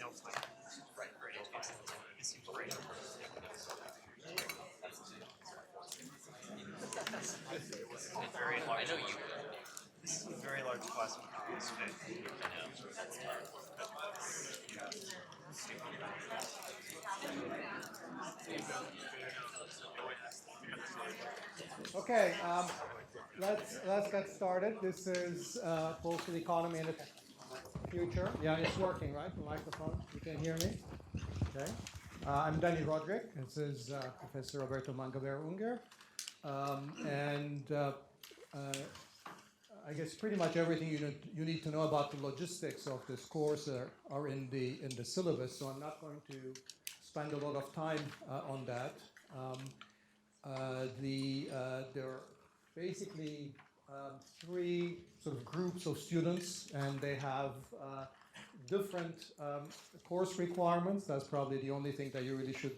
no flavor. Right, great. This seems great. Very large. I know you. This is a very large class of comics. Okay, let's get started. This is Political Economy in the Future. Yeah, it's working, right? The microphone. You can hear me. Okay. I'm Danny Roderick. This is Professor Roberto Mangabeira-Unger, and I guess pretty much everything you need to know about the logistics of this course are in the syllabus. So I'm not going to spend a lot of time on that. There are basically three sort of groups of students, and they have different course requirements. That's probably the only thing that you really should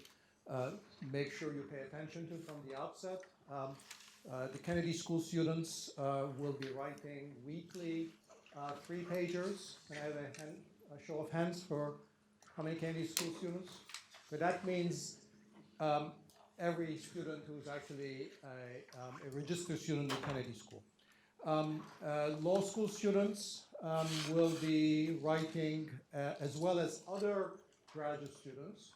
make sure you pay attention to from the outset. The Kennedy School students will be writing weekly 3-pagers. Can I have a show of hands for how many Kennedy School students? So that means every student who's actually a registered student in Kennedy School. Law school students will be writing, as well as other graduate students.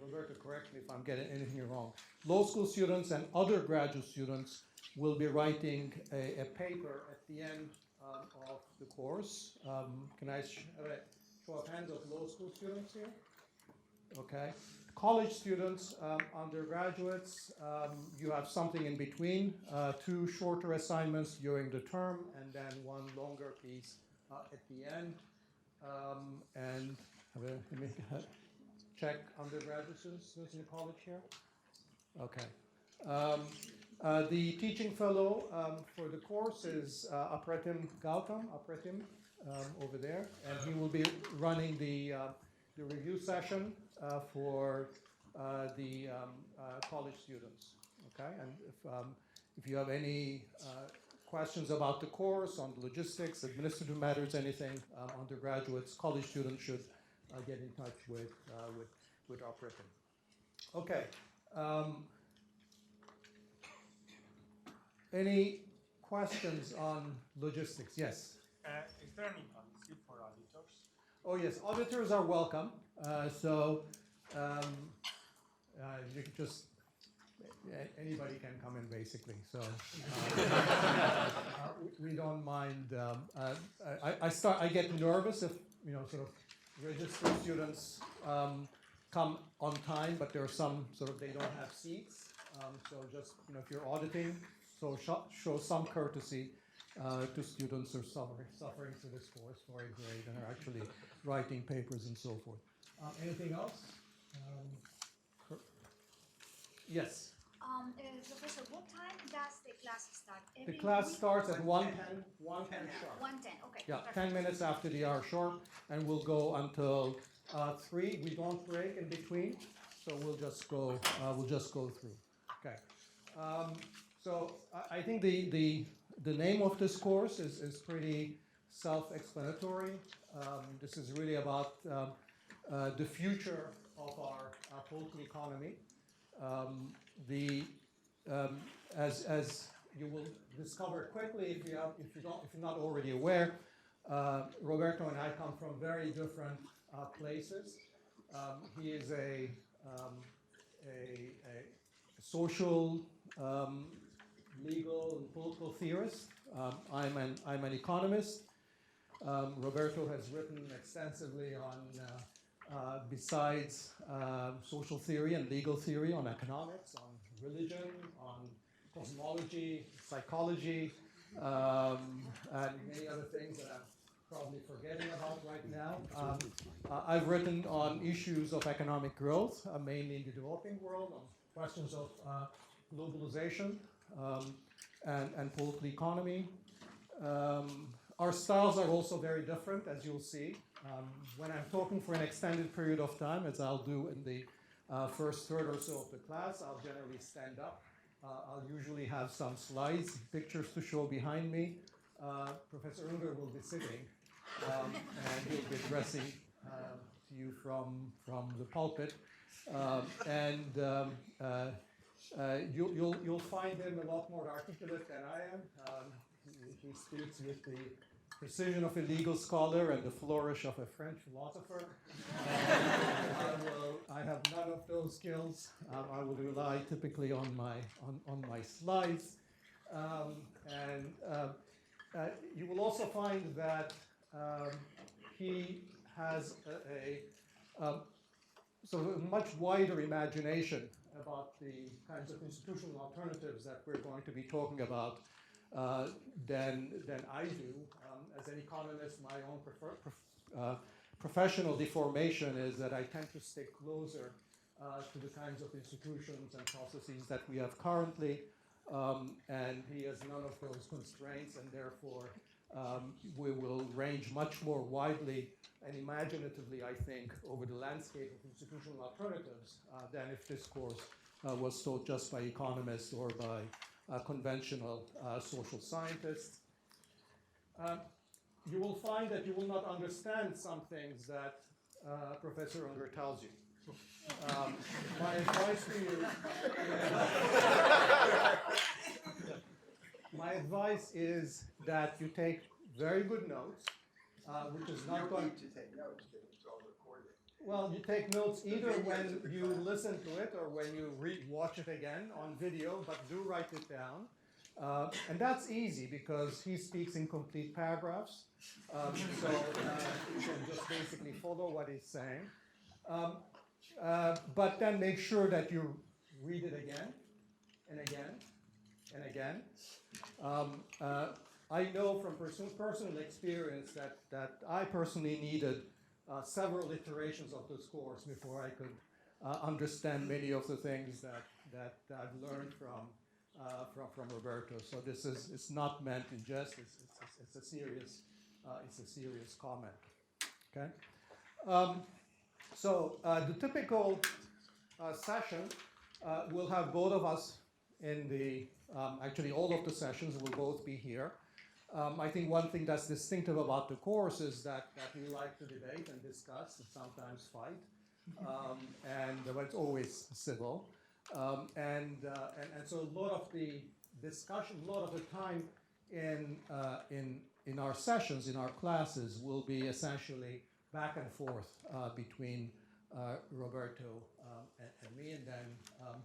Roberto, correct me if I'm getting anything wrong. Law school students and other graduate students will be writing a paper at the end of the course. Can I have a show of hands of law school students here? Okay. College students, undergraduates, you have something in between, 2 shorter assignments during the term and then 1 longer piece at the end. And let me check undergraduate students in college here. Okay. The teaching fellow for the course is Apratim Gautam, over there, and he will be running the review session for the college students. Okay, and if you have any questions about the course on the logistics, administrative matters, anything, undergraduates, college students should get in touch with Apratim. Okay. Any questions on logistics? Yes. Is there any policy for auditors? Oh yes, auditors are welcome. You can just anybody can come in basically. So we don't mind. I get nervous if sort of registered students come on time, but there are some sort of they don't have seats. So just if you're auditing, so show some courtesy to students who are suffering through this course for a grade and are actually writing papers and so forth. Anything else? Yes. Professor, what time does the class start? The class starts at 1:10 sharp. 1:10, okay. Yeah, perfect. 10 minutes after the hour sharp, and we'll go until 3. We don't break in between, so we'll just go through. Okay. So I think the name of this course is pretty self-explanatory. This is really about the future of our political economy. As you will discover quickly if you're not already aware, Roberto and I come from very different places. He is a social, legal, and political theorist. I'm an economist. Roberto has written extensively on, besides social theory and legal theory, on economics, on religion, on cosmology, psychology, and many other things that I'm probably forgetting about right now. I've written on issues of economic growth, mainly in the developing world, on questions of globalization and political economy. Our styles are also very different, as you'll see. When I'm talking for an extended period of time, as I'll do in the first third or so of the class, I'll generally stand up. I'll usually have some slides, pictures to show behind me. Professor Unger will be sitting, and he'll be addressing to you from the pulpit, you'll find him a lot more articulate than I am. He speaks with the precision of a legal scholar and the flourish of a French philosopher. I have none of those skills. I will rely typically on my slides, you will also find that he has a sort of a much wider imagination about the kinds of institutional alternatives that we're going to be talking about than I do. As an economist, my own professional deformation is that I tend to stick closer to the kinds of institutions and processes that we have currently, and he has none of those constraints, and therefore we will range much more widely and imaginatively, I think, over the landscape of institutional alternatives than if this course was taught just by economists or by conventional social scientists. You will find that you will not understand some things that Professor Unger tells you. My advice to you my advice is that you take very good notes, which is not going to take notes because it's all recorded. Well, you take notes either when you listen to it or when you watch it again on video, but do write it down. And that's easy because he speaks in complete paragraphs, so you can just basically follow what he's saying. But then make sure that you read it again and again and again. I know from personal experience that I personally needed several iterations of this course before I could understand many of the things that I've learned from Roberto. So it's not meant in jest. It's a serious comment. Okay. So the typical session will have both of us in the. Actually, all of the sessions will both be here. I think one thing that's distinctive about the course is that we like to debate and discuss and sometimes fight, but it's always civil. And so a lot of the discussion, a lot of the time in our sessions, in our classes, will be essentially back and forth between Roberto and me, and then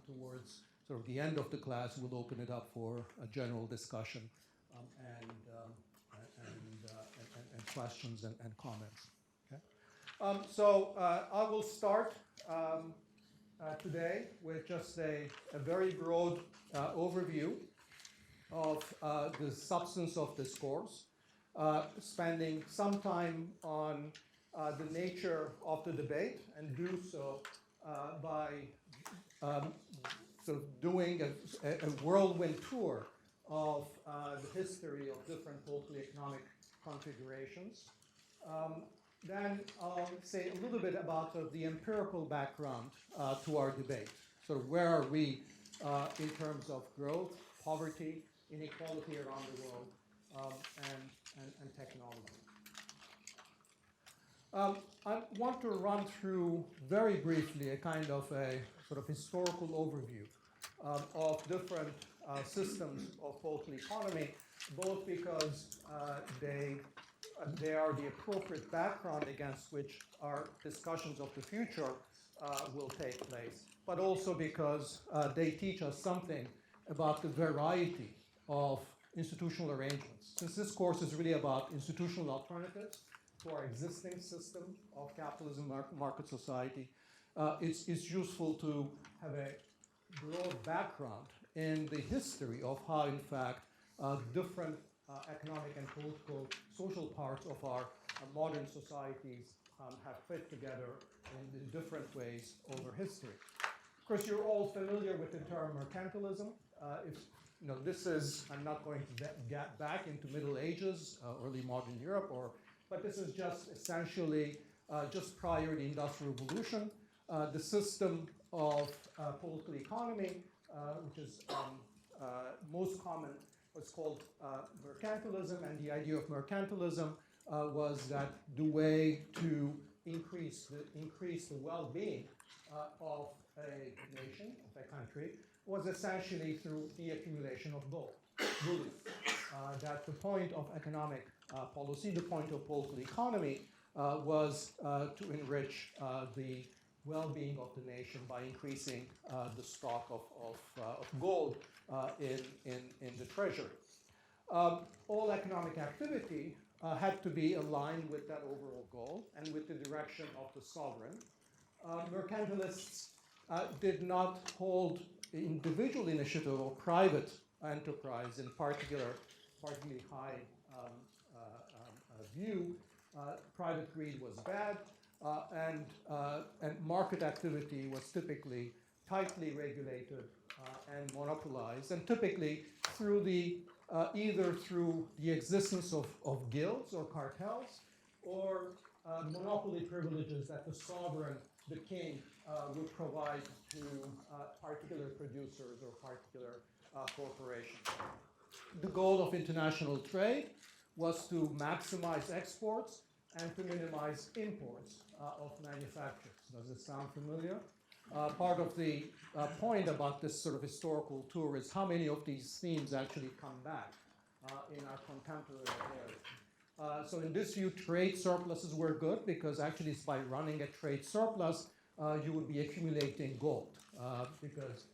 towards sort of the end of the class, we'll open it up for a general discussion and questions and comments. Okay? So I will start today with just a very broad overview of the substance of this course, spending some time on the nature of the debate, and do so by sort of doing a whirlwind tour of the history of different political economic configurations. Then I'll say a little bit about the empirical background to our debate. So where are we in terms of growth, poverty, inequality around the world, and technology. I want to run through very briefly a kind of a sort of historical overview of different systems of political economy, both because they are the appropriate background against which our discussions of the future will take place, but also because they teach us something about the variety of institutional arrangements. Since this course is really about institutional alternatives to our existing system of capitalism, market society, it's useful to have a broad background in the history of how, in fact, different economic and political, social parts of our modern societies have fit together in different ways over history. Of course, you're all familiar with the term mercantilism. This is, I'm not going to get back into Middle Ages, early modern Europe, but this is just essentially just prior to the Industrial Revolution, the system of political economy, which is most common, was called mercantilism, and the idea of mercantilism was that the way to increase the well-being of a nation, of a country, was essentially through the accumulation of gold, bullion. That the point of economic policy, the point of political economy, was to enrich the well-being of the nation by increasing the stock of gold in the treasury. All economic activity had to be aligned with that overall goal and with the direction of the sovereign. Mercantilists did not hold individual initiative or private enterprise in particularly high view. Private greed was bad, and market activity was typically tightly regulated and monopolized, and typically through either through the existence of guilds or cartels, or monopoly privileges that the sovereign, the king, would provide to particular producers or particular corporations. The goal of international trade was to maximize exports and to minimize imports of manufactures. Does this sound familiar? Part of the point about this sort of historical tour is how many of these themes actually come back in our contemporary era. So in this view, trade surpluses were good because actually it's by running a trade surplus, you would be accumulating gold because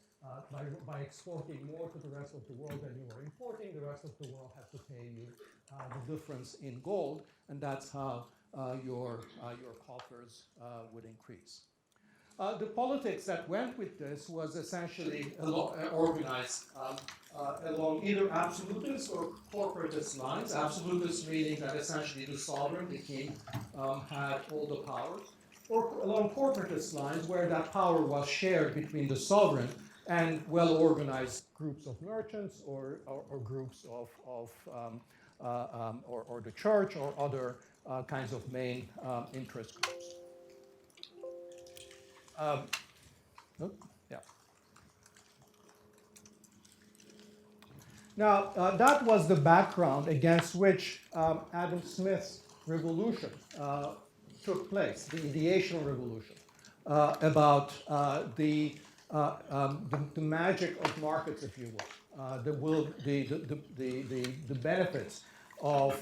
by exporting more to the rest of the world than you were importing, the rest of the world has to pay you the difference in gold, and that's how your coffers would increase. The politics that went with this was essentially organized along either absolutist or corporatist lines. Absolutist meaning that essentially the sovereign, the king, had all the power, or along corporatist lines where that power was shared between the sovereign and well-organized groups of merchants or groups of or the church or other kinds of main interest groups. Yeah. Now, that was the background against which Adam Smith's revolution took place, the ideational revolution, about the magic of markets, if you will, the benefits of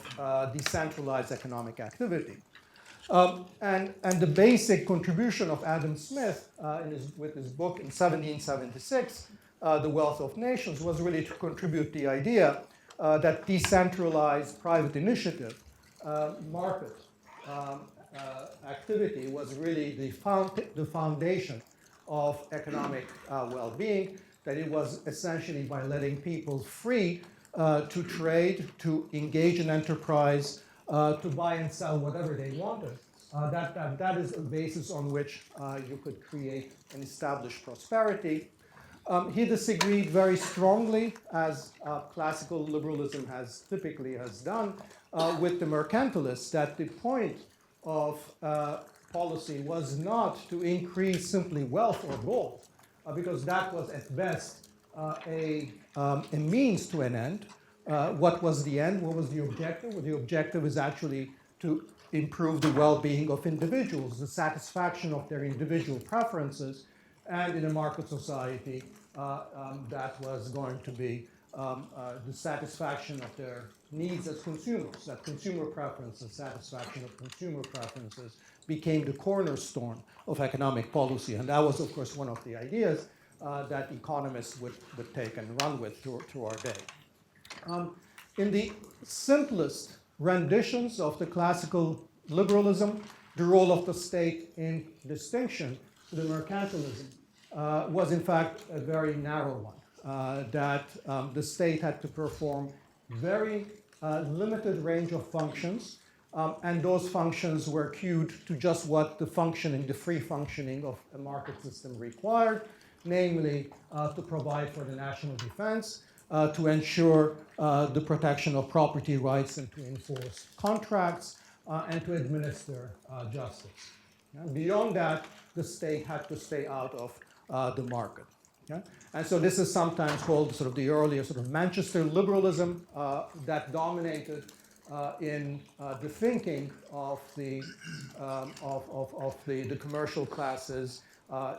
decentralized economic activity. And the basic contribution of Adam Smith with his book in 1776, The Wealth of Nations, was really to contribute the idea that decentralized private initiative, market activity was really the foundation of economic well-being, that it was essentially by letting people free to trade, to engage in enterprise, to buy and sell whatever they wanted. That is a basis on which you could create and establish prosperity. He disagreed very strongly, as classical liberalism typically has done, with the mercantilists, that the point of policy was not to increase simply wealth or gold, because that was at best a means to an end. What was the end? What was the objective? Well, the objective is actually to improve the well-being of individuals, the satisfaction of their individual preferences, and in a market society, that was going to be the satisfaction of their needs as consumers, that consumer preferences, satisfaction of consumer preferences became the cornerstone of economic policy. And that was, of course, one of the ideas that economists would take and run with through our day. In the simplest renditions of the classical liberalism, the role of the state in distinction to the mercantilism was in fact a very narrow one, that the state had to perform very limited range of functions, and those functions were cued to just what the free functioning of a market system required, namely to provide for the national defense, to ensure the protection of property rights and to enforce contracts, and to administer justice. Beyond that, the state had to stay out of the market. And so this is sometimes called sort of the earlier sort of Manchester liberalism that dominated in the thinking of the commercial classes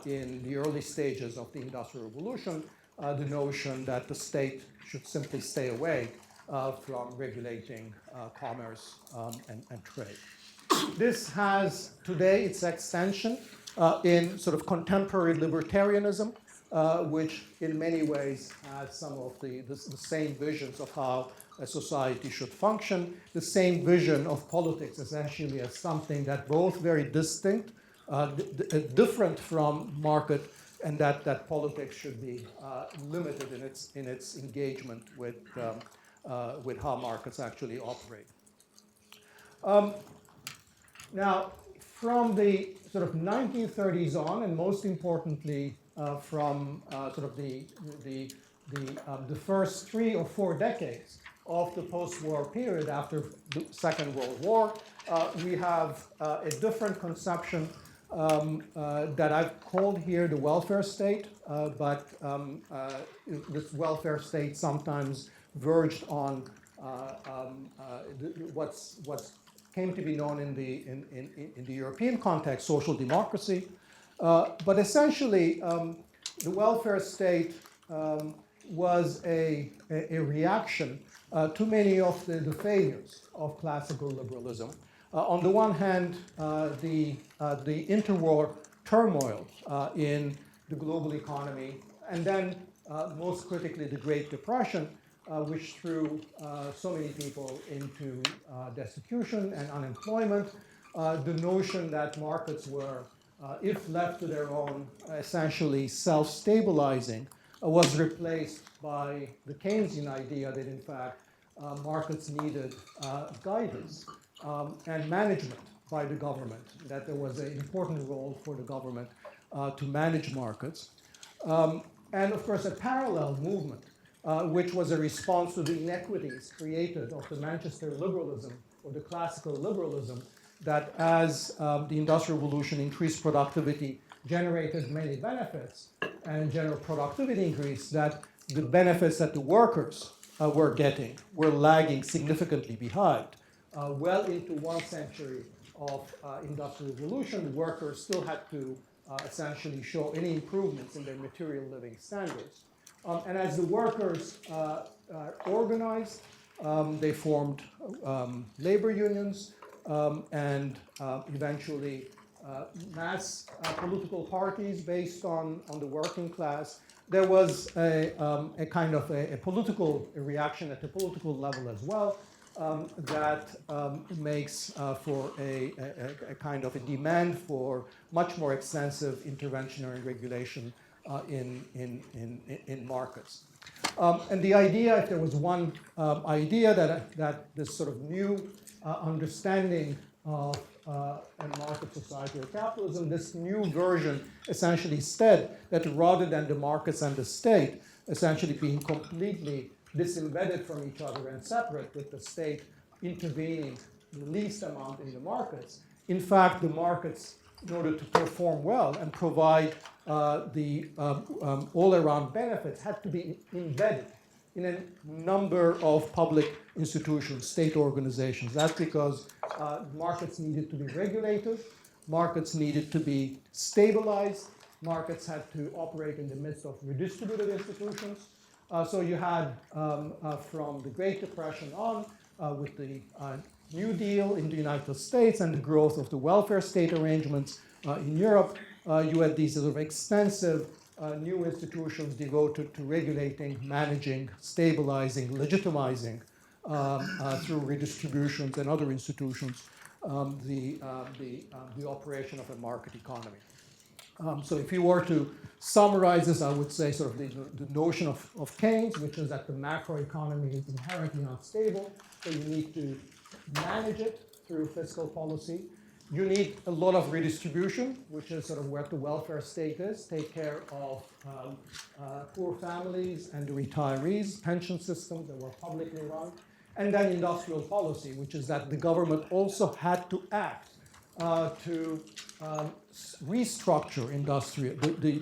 in the early stages of the Industrial Revolution, the notion that the state should simply stay away from regulating commerce and trade. This has today its extension in sort of contemporary libertarianism, which in many ways has some of the same visions of how a society should function, the same vision of politics essentially as something that both very distinct, different from market, and that politics should be limited in its engagement with how markets actually operate. Now, from the sort of 1930s on, and most importantly from sort of the first 3 or 4 decades of the post-war period after the Second World War, we have a different conception that I've called here the welfare state, but this welfare state sometimes verged on what's came to be known in the European context, social democracy. But essentially, the welfare state was a reaction to many of the failures of classical liberalism. On the one hand, the interwar turmoil in the global economy, and then most critically the Great Depression, which threw so many people into destitution and unemployment. The notion that markets were, if left to their own, essentially self-stabilizing, was replaced by the Keynesian idea that, in fact, markets needed guidance and management by the government, that there was an important role for the government to manage markets. And, of course, a parallel movement which was a response to the inequities created of the Manchester liberalism or the classical liberalism, that as the Industrial Revolution increased productivity, generated many benefits, and general productivity increased, that the benefits that the workers were getting were lagging significantly behind. Well into 1 century of Industrial Revolution, workers still had to essentially show any improvements in their material living standards. And as the workers organized, they formed labor unions and eventually mass political parties based on the working class. There was a kind of a political reaction at the political level as well that makes for a kind of a demand for much more extensive intervention and regulation in markets. And the idea, if there was one idea that this sort of new understanding of a market society or capitalism, this new version essentially said that rather than the markets and the state essentially being completely disembedded from each other and separate, with the state intervening the least amount in the markets, in fact, the markets, in order to perform well and provide the all-around benefits, had to be embedded in a number of public institutions, state organizations. That's because markets needed to be regulated, markets needed to be stabilized, markets had to operate in the midst of redistributive institutions. So you had, from the Great Depression on, with the New Deal in the United States and the growth of the welfare state arrangements in Europe, you had these sort of extensive new institutions devoted to regulating, managing, stabilizing, legitimizing through redistributions and other institutions the operation of a market economy. So if you were to summarize this, I would say sort of the notion of Keynes, which is that the macroeconomy is inherently unstable, so you need to manage it through fiscal policy. You need a lot of redistribution, which is sort of where the welfare state is, take care of poor families and the retirees, pension systems that were publicly run, and then industrial policy, which is that the government also had to act to restructure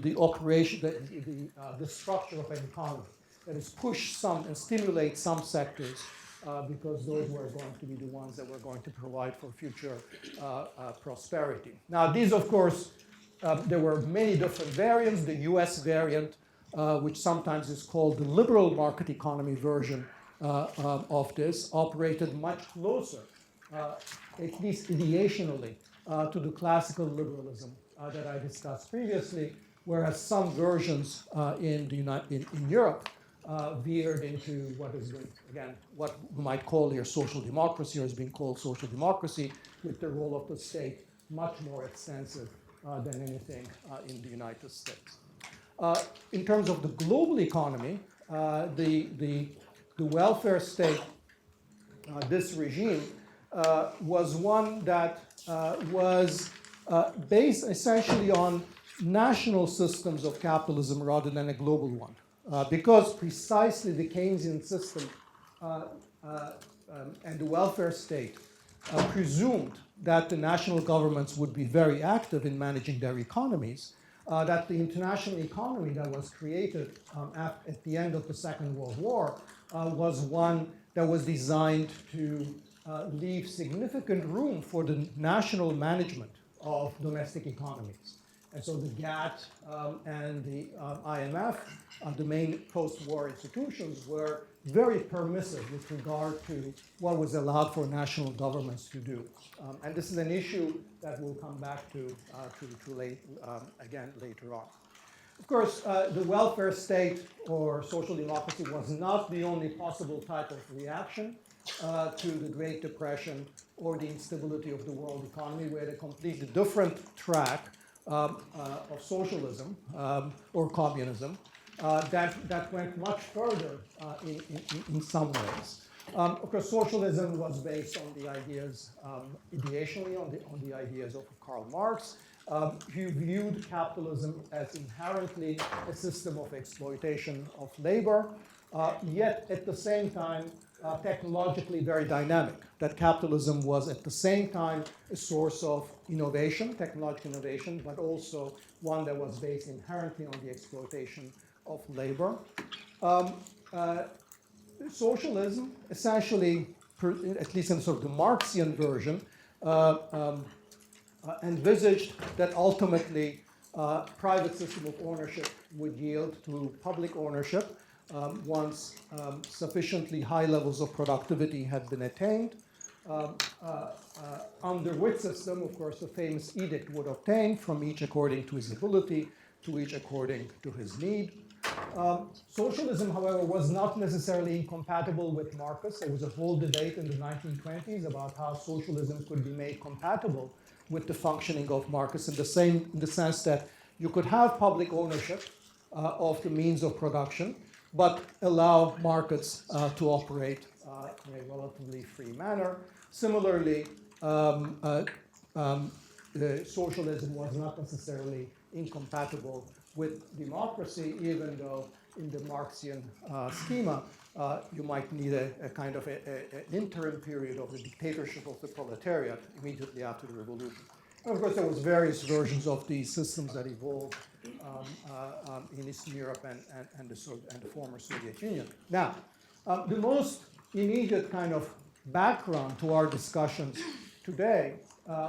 the operation, the structure of an economy. That is, push some and stimulate some sectors because those were going to be the ones that were going to provide for future prosperity. Now, these, of course, there were many different variants. The US variant, which sometimes is called the liberal market economy version of this, operated much closer, at least ideationally, to the classical liberalism that I discussed previously, whereas some versions in Europe veered into what is, again, what we might call here social democracy, or is being called social democracy, with the role of the state much more extensive than anything in the United States. In terms of the global economy, the welfare state, this regime, was one that was based essentially on national systems of capitalism rather than a global one. Because precisely the Keynesian system and the welfare state presumed that the national governments would be very active in managing their economies, that the international economy that was created at the end of the Second World War was one that was designed to leave significant room for the national management of domestic economies. And so the GATT and the IMF, the main post-war institutions, were very permissive with regard to what was allowed for national governments to do. And this is an issue that we'll come back to again later on. Of course, the welfare state or social democracy was not the only possible type of reaction to the Great Depression or the instability of the world economy. We had a completely different track of socialism or communism that went much further in some ways. Of course, socialism was based on the ideas, ideationally, on the ideas of Karl Marx, who viewed capitalism as inherently a system of exploitation of labor, yet at the same time technologically very dynamic, that capitalism was at the same time a source of innovation, technological innovation, but also one that was based inherently on the exploitation of labor. Socialism, essentially, at least in sort of the Marxian version, envisaged that ultimately private system of ownership would yield to public ownership once sufficiently high levels of productivity had been attained, under which system, of course, the famous edict would obtain from each according to his ability, to each according to his need. Socialism, however, was not necessarily incompatible with Marcus. There was a whole debate in the 1920s about how socialism could be made compatible with the functioning of Marcus in the sense that you could have public ownership of the means of production, but allow markets to operate in a relatively free manner. Similarly, socialism was not necessarily incompatible with democracy, even though in the Marxian schema, you might need a kind of an interim period of the dictatorship of the proletariat immediately after the revolution. And of course, there was various versions of these systems that evolved in Eastern Europe and the former Soviet Union. Now, the most immediate kind of background to our discussions today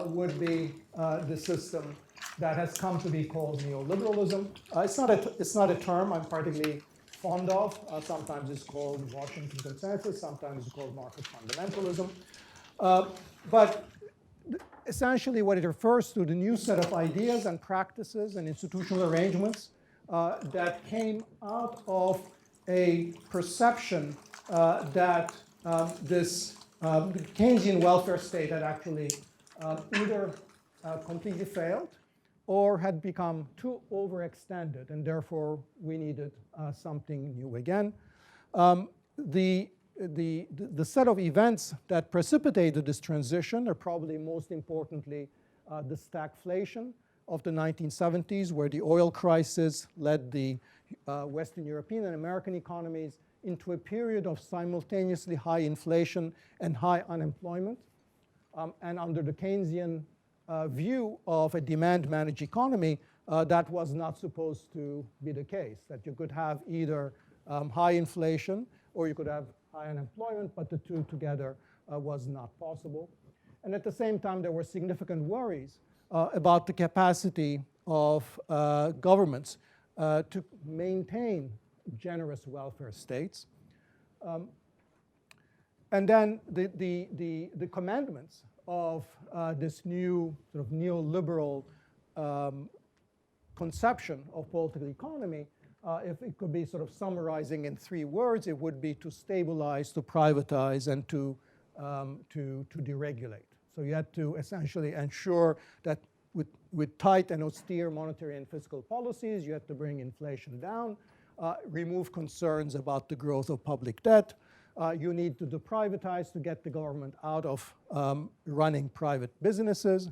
would be the system that has come to be called neoliberalism. It's not a term I'm particularly fond of. Sometimes it's called Washington consensus, sometimes it's called market fundamentalism. But essentially what it refers to, the new set of ideas and practices and institutional arrangements that came out of a perception that this Keynesian welfare state had actually either completely failed or had become too overextended, and therefore we needed something new again. The set of events that precipitated this transition are probably most importantly the stagflation of the 1970s, where the oil crisis led the Western European and American economies into a period of simultaneously high inflation and high unemployment. And under the Keynesian view of a demand-managed economy, that was not supposed to be the case, that you could have either high inflation or you could have high unemployment, but the two together was not possible. And at the same time, there were significant worries about the capacity of governments to maintain generous welfare states. And then the commandments of this new sort of neoliberal conception of political economy, if it could be sort of summarizing in 3 words, it would be to stabilize, to privatize, and to deregulate. So you had to essentially ensure that with tight and austere monetary and fiscal policies, you had to bring inflation down, remove concerns about the growth of public debt. You need to deprivatize to get the government out of running private businesses,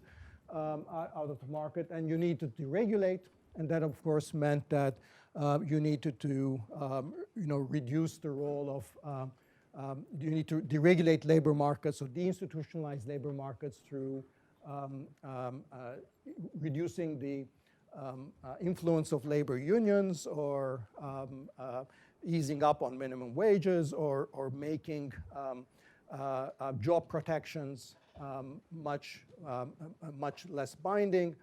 out of the market, and you need to deregulate, and that of course meant that you needed to reduce the role of, you need to deregulate labor markets or deinstitutionalize labor markets through reducing the influence of labor unions or easing up on minimum wages or making job protections much less binding.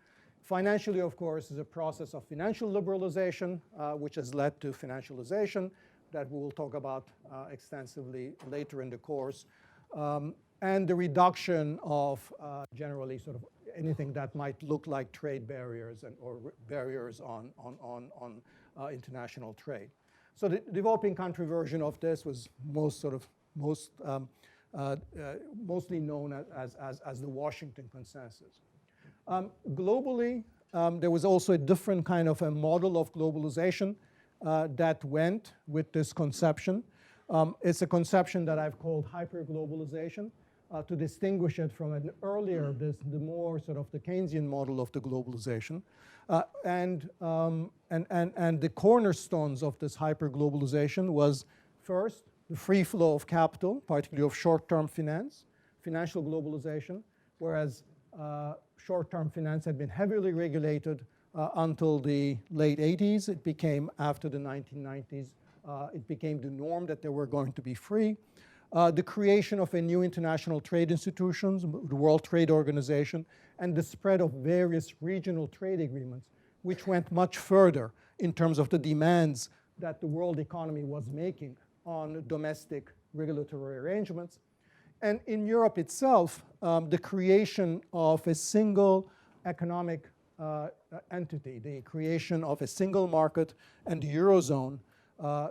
Financially, of course, is a process of financial liberalization, which has led to financialization that we will talk about extensively later in the course, and the reduction of generally sort of anything that might look like trade barriers or barriers on international trade. So the developing country version of this was mostly known as the Washington Consensus. Globally, there was also a different kind of a model of globalization that went with this conception. It's a conception that I've called hyperglobalization to distinguish it from an earlier, the more sort of the Keynesian model of the globalization. And the cornerstones of this hyperglobalization was first, the free flow of capital, particularly of short-term finance, financial globalization, whereas short-term finance had been heavily regulated until the late 80s. It became, after the 1990s, it became the norm that they were going to be free. The creation of a new international trade institutions, the World Trade Organization, and the spread of various regional trade agreements, which went much further in terms of the demands that the world economy was making on domestic regulatory arrangements. And in Europe itself, the creation of a single economic entity, the creation of a single market and the Eurozone,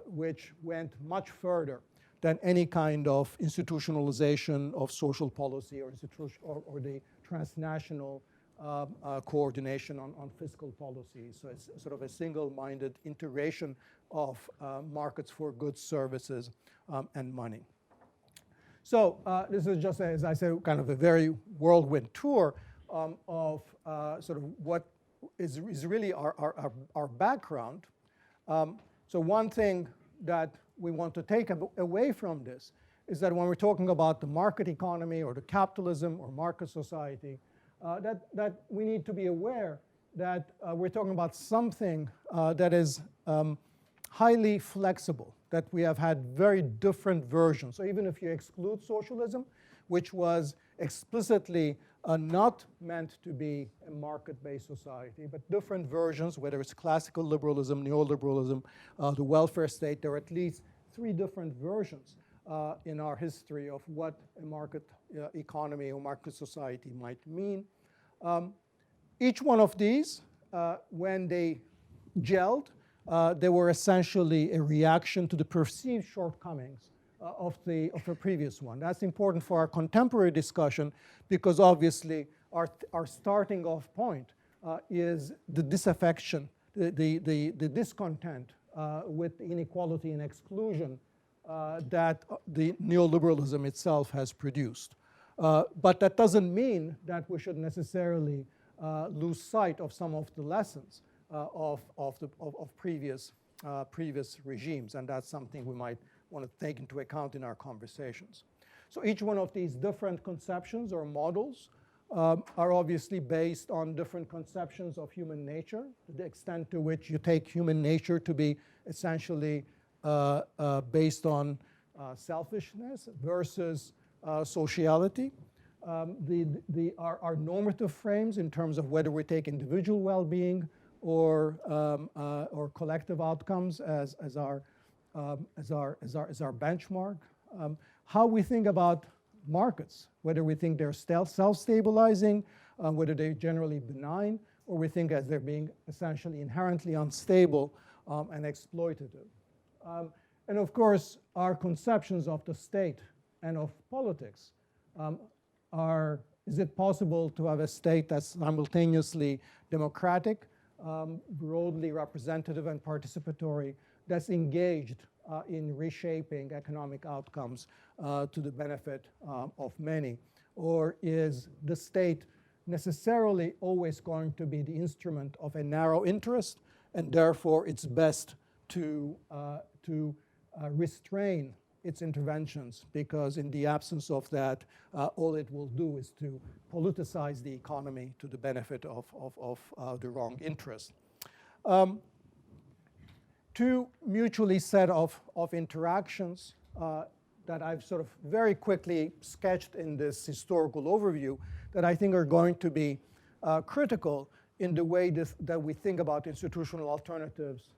which went much further than any kind of institutionalization of social policy or the transnational coordination on fiscal policies. So it's sort of a single-minded integration of markets for goods, services, and money. So this is just, as I say, kind of a very whirlwind tour of sort of what is really our background. So one thing that we want to take away from this is that when we're talking about the market economy or the capitalism or market society, that we need to be aware that we're talking about something that is highly flexible, that we have had very different versions. So even if you exclude socialism, which was explicitly not meant to be a market-based society, but different versions, whether it's classical liberalism, neoliberalism, the welfare state, there are at least 3 different versions in our history of what a market economy or market society might mean. Each one of these, when they gelled, they were essentially a reaction to the perceived shortcomings of the previous one. That's important for our contemporary discussion because obviously our starting off point is the disaffection, the discontent with inequality and exclusion that the neoliberalism itself has produced. But that doesn't mean that we should necessarily lose sight of some of the lessons of previous regimes, and that's something we might want to take into account in our conversations. So each one of these different conceptions or models are obviously based on different conceptions of human nature, to the extent to which you take human nature to be essentially based on selfishness versus sociality. Our normative frames in terms of whether we take individual well-being or collective outcomes as our benchmark. How we think about markets, whether we think they're self-stabilizing, whether they're generally benign, or we think as they're being essentially inherently unstable and exploitative. And of course, our conceptions of the state and of politics is it possible to have a state that's simultaneously democratic, broadly representative and participatory, that's engaged in reshaping economic outcomes to the benefit of many? Or is the state necessarily always going to be the instrument of a narrow interest, and therefore it's best to restrain its interventions, because in the absence of that, all it will do is to politicize the economy to the benefit of the wrong interest. Two mutually set of interactions that I've sort of very quickly sketched in this historical overview that I think are going to be critical in the way that we think about institutional alternatives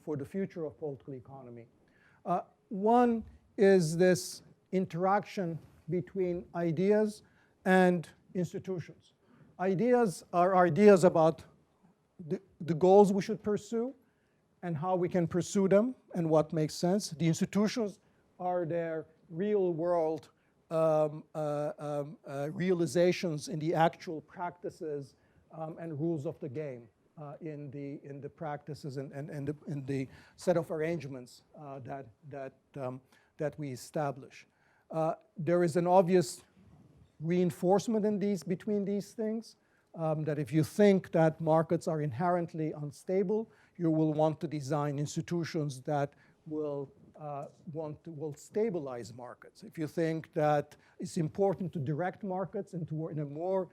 for the future of political economy. One is this interaction between ideas and institutions. Ideas are ideas about the goals we should pursue and how we can pursue them and what makes sense. The institutions are their real-world realizations in the actual practices and rules of the game in the practices and in the set of arrangements that we establish. There is an obvious reinforcement between these things, that if you think that markets are inherently unstable, you will want to design institutions that will stabilize markets. If you think that it's important to direct markets in a more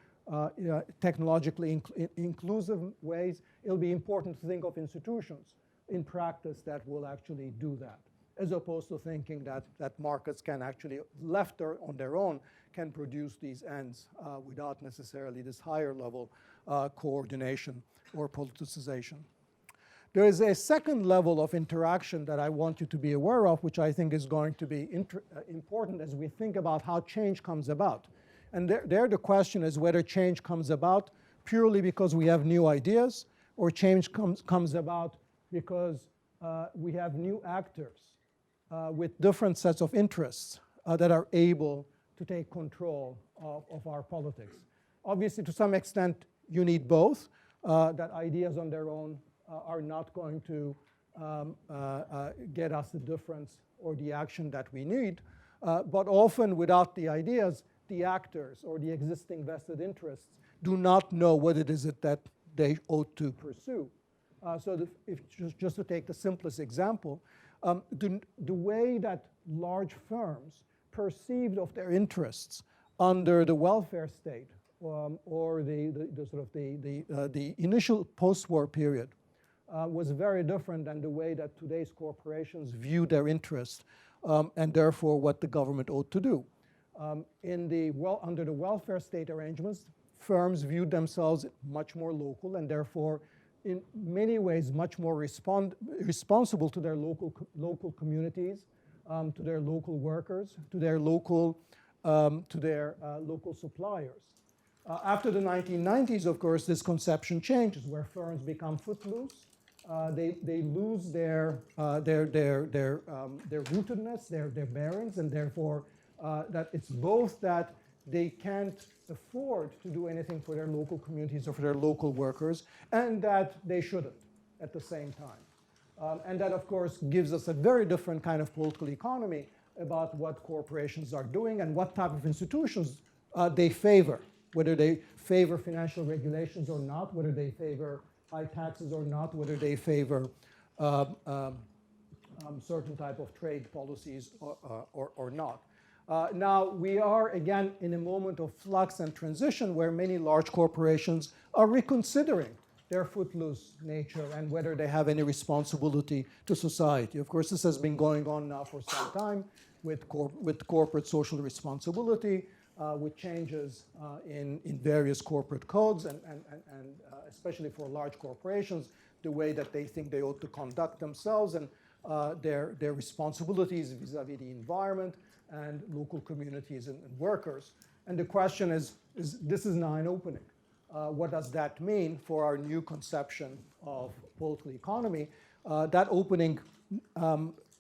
technologically inclusive ways, it'll be important to think of institutions in practice that will actually do that, as opposed to thinking that markets can actually, left on their own, can produce these ends without necessarily this higher level coordination or politicization. There is a second level of interaction that I want you to be aware of, which I think is going to be important as we think about how change comes about. And there the question is whether change comes about purely because we have new ideas, or change comes about because we have new actors with different sets of interests that are able to take control of our politics. Obviously, to some extent, you need both, that ideas on their own are not going to get us the difference or the action that we need. But often without the ideas, the actors or the existing vested interests do not know what it is that they ought to pursue. So just to take the simplest example, the way that large firms perceived of their interests under the welfare state or the initial post-war period was very different than the way that today's corporations view their interests and therefore what the government ought to do. Under the welfare state arrangements, firms viewed themselves much more local and therefore in many ways much more responsible to their local communities, to their local workers, to their local suppliers. After the 1990s, of course, this conception changes, where firms become footloose. They lose their rootedness, their bearings, and therefore that it's both that they can't afford to do anything for their local communities or for their local workers, and that they shouldn't at the same time. And that, of course, gives us a very different kind of political economy about what corporations are doing and what type of institutions they favor, whether they favor financial regulations or not, whether they favor high taxes or not, whether they favor certain type of trade policies or not. Now, we are, again, in a moment of flux and transition where many large corporations are reconsidering their footloose nature and whether they have any responsibility to society. Of course, this has been going on now for some time with corporate social responsibility, with changes in various corporate codes, and especially for large corporations, the way that they think they ought to conduct themselves and their responsibilities vis-a-vis the environment and local communities and workers. And the question is this is now an opening. What does that mean for our new conception of political economy? That opening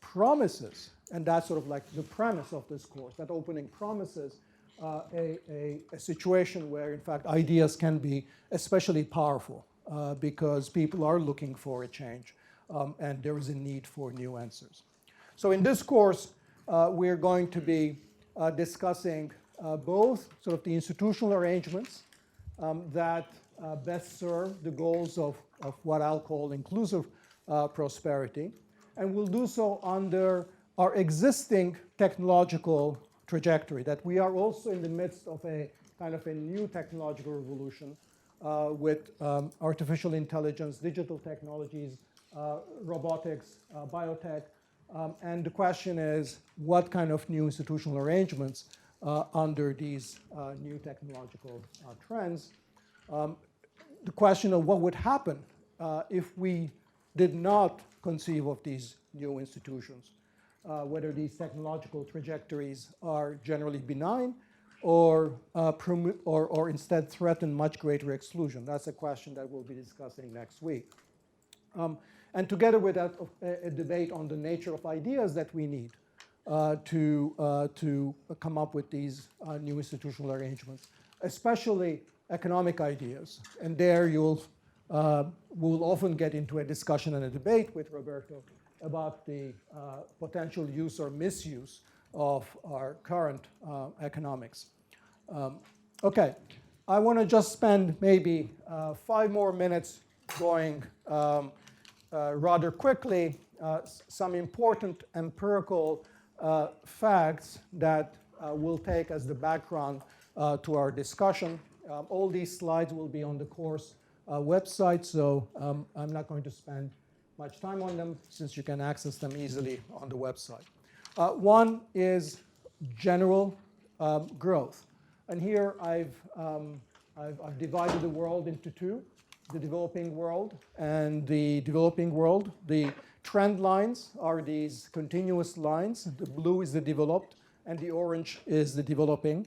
promises, and that's sort of like the premise of this course, that opening promises a situation where, in fact, ideas can be especially powerful because people are looking for a change and there is a need for new answers. So in this course, we're going to be discussing both sort of the institutional arrangements that best serve the goals of what I'll call inclusive prosperity, and we'll do so under our existing technological trajectory, that we are also in the midst of a kind of a new technological revolution with artificial intelligence, digital technologies, robotics, biotech, and the question is what kind of new institutional arrangements under these new technological trends. The question of what would happen if we did not conceive of these new institutions, whether these technological trajectories are generally benign or instead threaten much greater exclusion. That's a question that we'll be discussing next week. And together with that, a debate on the nature of ideas that we need to come up with these new institutional arrangements, especially economic ideas. And there we'll often get into a discussion and a debate with Roberto about the potential use or misuse of our current economics. Okay, I want to just spend maybe 5 more minutes going rather quickly some important empirical facts that we'll take as the background to our discussion. All these slides will be on the course website, so I'm not going to spend much time on them since you can access them easily on the website. One is general growth. And here I've divided the world into two, the developing world and the developing world. The trend lines are these continuous lines. The blue is the developed, and the orange is the developing.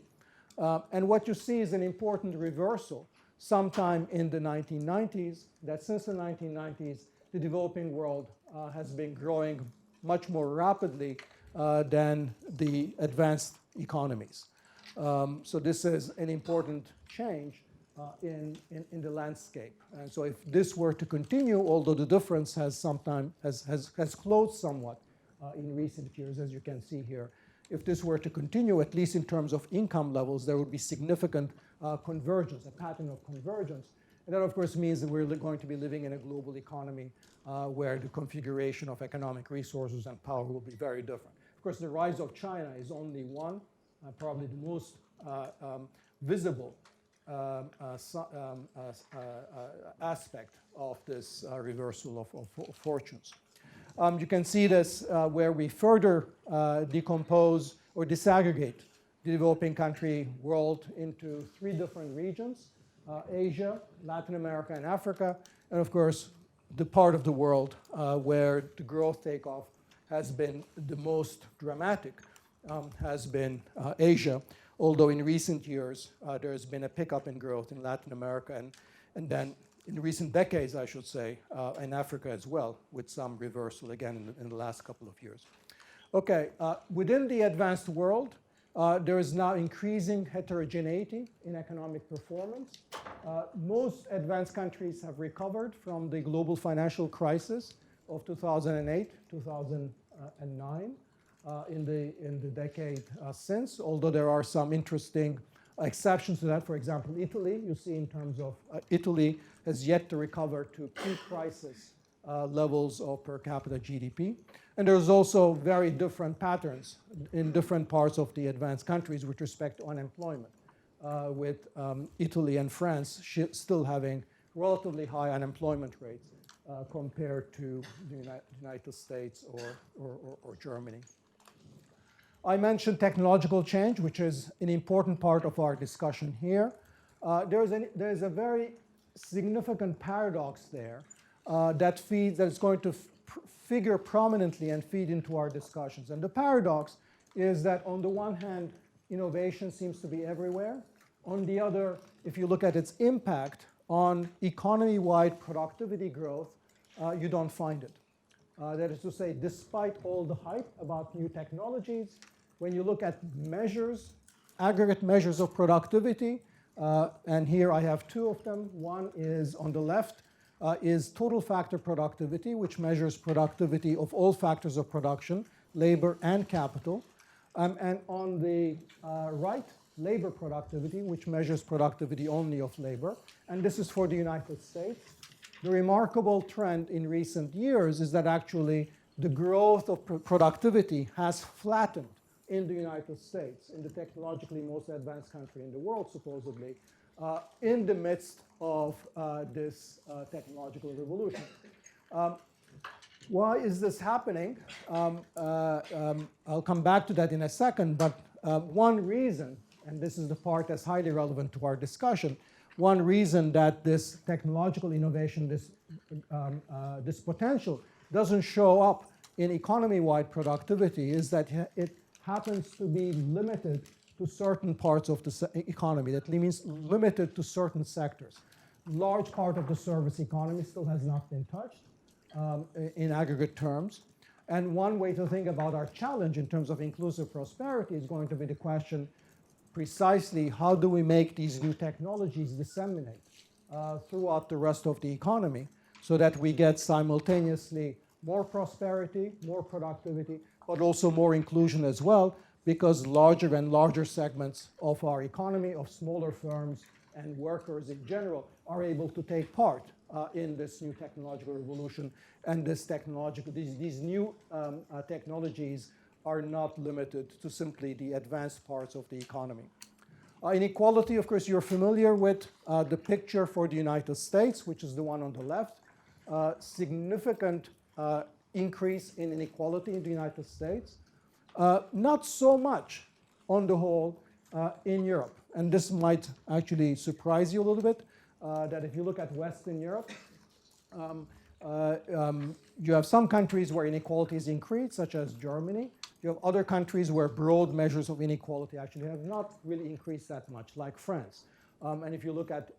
And what you see is an important reversal sometime in the 1990s, that since the 1990s, the developing world has been growing much more rapidly than the advanced economies. So this is an important change in the landscape. And so if this were to continue, although the difference has closed somewhat in recent years, as you can see here, if this were to continue, at least in terms of income levels, there would be significant convergence, a pattern of convergence. And that, of course, means that we're going to be living in a global economy where the configuration of economic resources and power will be very different. Of course, the rise of China is only one, probably the most visible aspect of this reversal of fortunes. You can see this where we further decompose or disaggregate the developing country world into 3 different regions: Asia, Latin America, and Africa. And of course, the part of the world where the growth takeoff has been the most dramatic has been Asia, although in recent years there has been a pickup in growth in Latin America and then in recent decades, I should say, in Africa as well, with some reversal again in the last couple of years. Okay, within the advanced world, there is now increasing heterogeneity in economic performance. Most advanced countries have recovered from the global financial crisis of 2008, 2009, in the decade since, although there are some interesting exceptions to that. For example, Italy, you see in terms of Italy has yet to recover to pre-crisis levels of per capita GDP. And there's also very different patterns in different parts of the advanced countries with respect to unemployment, with Italy and France still having relatively high unemployment rates compared to the United States or Germany. I mentioned technological change, which is an important part of our discussion here. There's a very significant paradox there that is going to figure prominently and feed into our discussions. And the paradox is that on the one hand, innovation seems to be everywhere. On the other, if you look at its impact on economy-wide productivity growth, you don't find it. That is to say, despite all the hype about new technologies, when you look at measures, aggregate measures of productivity, and here I have two of them. One is on the left, is total factor productivity, which measures productivity of all factors of production, labor and capital. And on the right, labor productivity, which measures productivity only of labor. And this is for the United States. The remarkable trend in recent years is that actually the growth of productivity has flattened in the United States, in the technologically most advanced country in the world, supposedly, in the midst of this technological revolution. Why is this happening? I'll come back to that in a second, but one reason, and this is the part that's highly relevant to our discussion, one reason that this technological innovation, this potential, doesn't show up in economy-wide productivity is that it happens to be limited to certain parts of the economy. That means limited to certain sectors. Large part of the service economy still has not been touched in aggregate terms. And one way to think about our challenge in terms of inclusive prosperity is going to be the question precisely how do we make these new technologies disseminate throughout the rest of the economy so that we get simultaneously more prosperity, more productivity, but also more inclusion as well, because larger and larger segments of our economy, of smaller firms and workers in general, are able to take part in this new technological revolution. And these new technologies are not limited to simply the advanced parts of the economy. Inequality, of course, you're familiar with the picture for the United States, which is the one on the left. Significant increase in inequality in the United States. Not so much, on the whole, in Europe. And this might actually surprise you a little bit, that if you look at Western Europe, you have some countries where inequality is increased, such as Germany. You have other countries where broad measures of inequality actually have not really increased that much, like France. And if you look at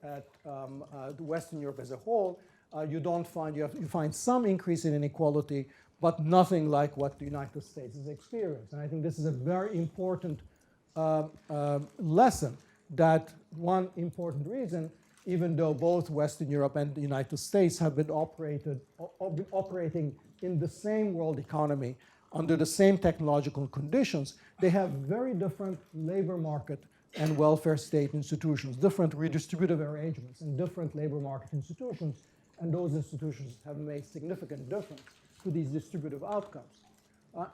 Western Europe as a whole, you find some increase in inequality, but nothing like what the United States has experienced. And I think this is a very important lesson, that one important reason, even though both Western Europe and the United States have been operating in the same world economy under the same technological conditions, they have very different labor market and welfare state institutions, different redistributive arrangements and different labor market institutions. And those institutions have made significant difference to these distributive outcomes.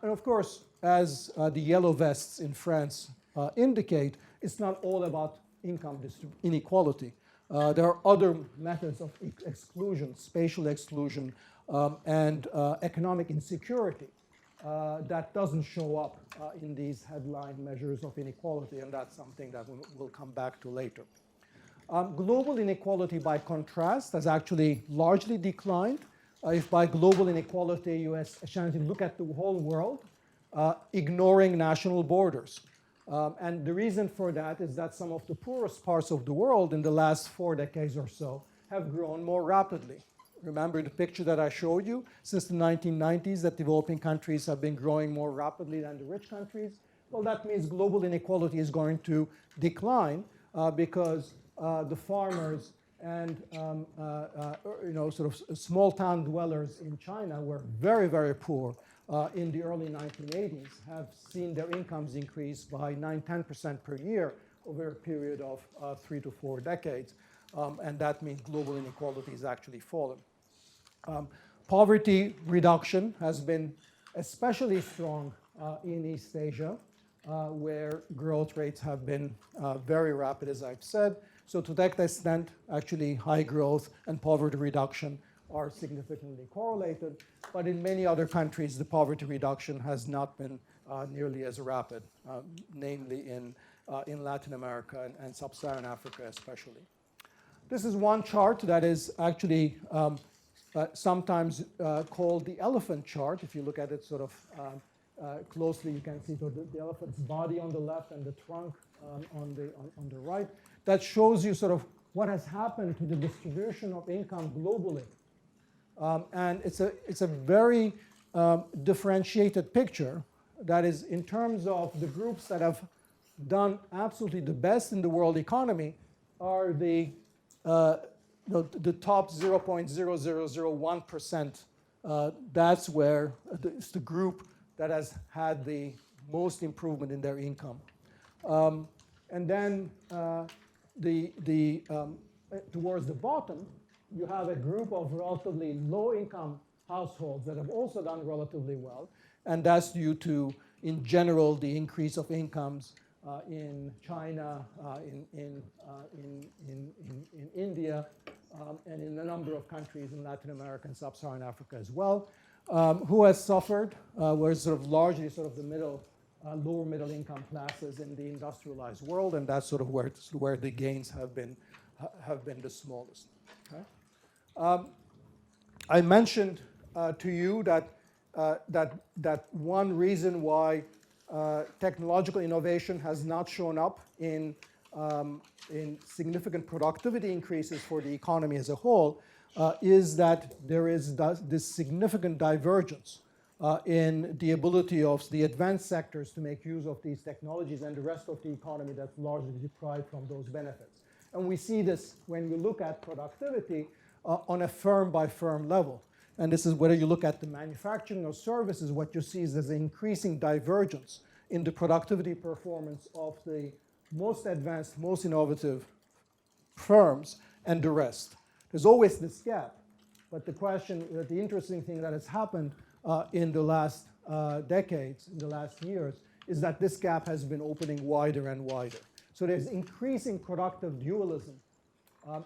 And of course, as the yellow vests in France indicate, it's not all about income inequality. There are other methods of exclusion, spatial exclusion, and economic insecurity that doesn't show up in these headline measures of inequality, and that's something that we'll come back to later. Global inequality, by contrast, has actually largely declined. If by global inequality you essentially look at the whole world, ignoring national borders. And the reason for that is that some of the poorest parts of the world in the last 4 decades or so have grown more rapidly. Remember the picture that I showed you? Since the 1990s, that developing countries have been growing more rapidly than the rich countries. Well, that means global inequality is going to decline because the farmers and sort of small town dwellers in China were very, very poor in the early 1980s, have seen their incomes increase by 9-10% per year over a period of 3 to 4 decades. And that means global inequality has actually fallen. Poverty reduction has been especially strong in East Asia, where growth rates have been very rapid, as I've said. So to that extent, actually high growth and poverty reduction are significantly correlated. But in many other countries, the poverty reduction has not been nearly as rapid, namely in Latin America and sub-Saharan Africa especially. This is one chart that is actually sometimes called the elephant chart. If you look at it sort of closely, you can see the elephant's body on the left and the trunk on the right. That shows you sort of what has happened to the distribution of income globally. And it's a very differentiated picture. That is, in terms of the groups that have done absolutely the best in the world economy are the top 0.0001%. That's where it's the group that has had the most improvement in their income. And then towards the bottom, you have a group of relatively low-income households that have also done relatively well. And that's due to, in general, the increase of incomes in China, in India, and in a number of countries in Latin America and sub-Saharan Africa as well. Who has suffered were sort of largely sort of the lower middle income classes in the industrialized world, and that's sort of where the gains have been the smallest. Okay? I mentioned to you that one reason why technological innovation has not shown up in significant productivity increases for the economy as a whole is that there is this significant divergence in the ability of the advanced sectors to make use of these technologies and the rest of the economy that's largely deprived from those benefits. And we see this when we look at productivity on a firm-by-firm level. And this is whether you look at the manufacturing or services, what you see is there's an increasing divergence in the productivity performance of the most advanced, most innovative firms and the rest. There's always this gap. But the interesting thing that has happened in the last decades, in the last years, is that this gap has been opening wider and wider. So there's increasing productive dualism.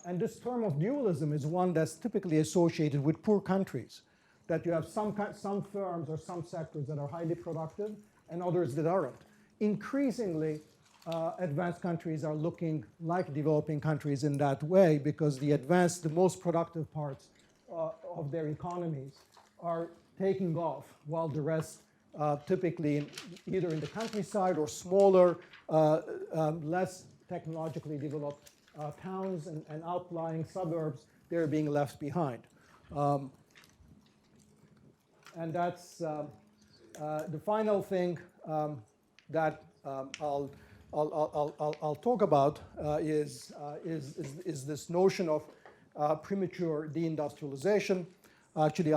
And this term of dualism is one that's typically associated with poor countries, that you have some firms or some sectors that are highly productive and others that aren't. Increasingly, advanced countries are looking like developing countries in that way because the most productive parts of their economies are taking off while the rest typically either in the countryside or smaller, less technologically developed towns and outlying suburbs, they're being left behind. And that's the final thing that I'll talk about is this notion of premature deindustrialization. Actually,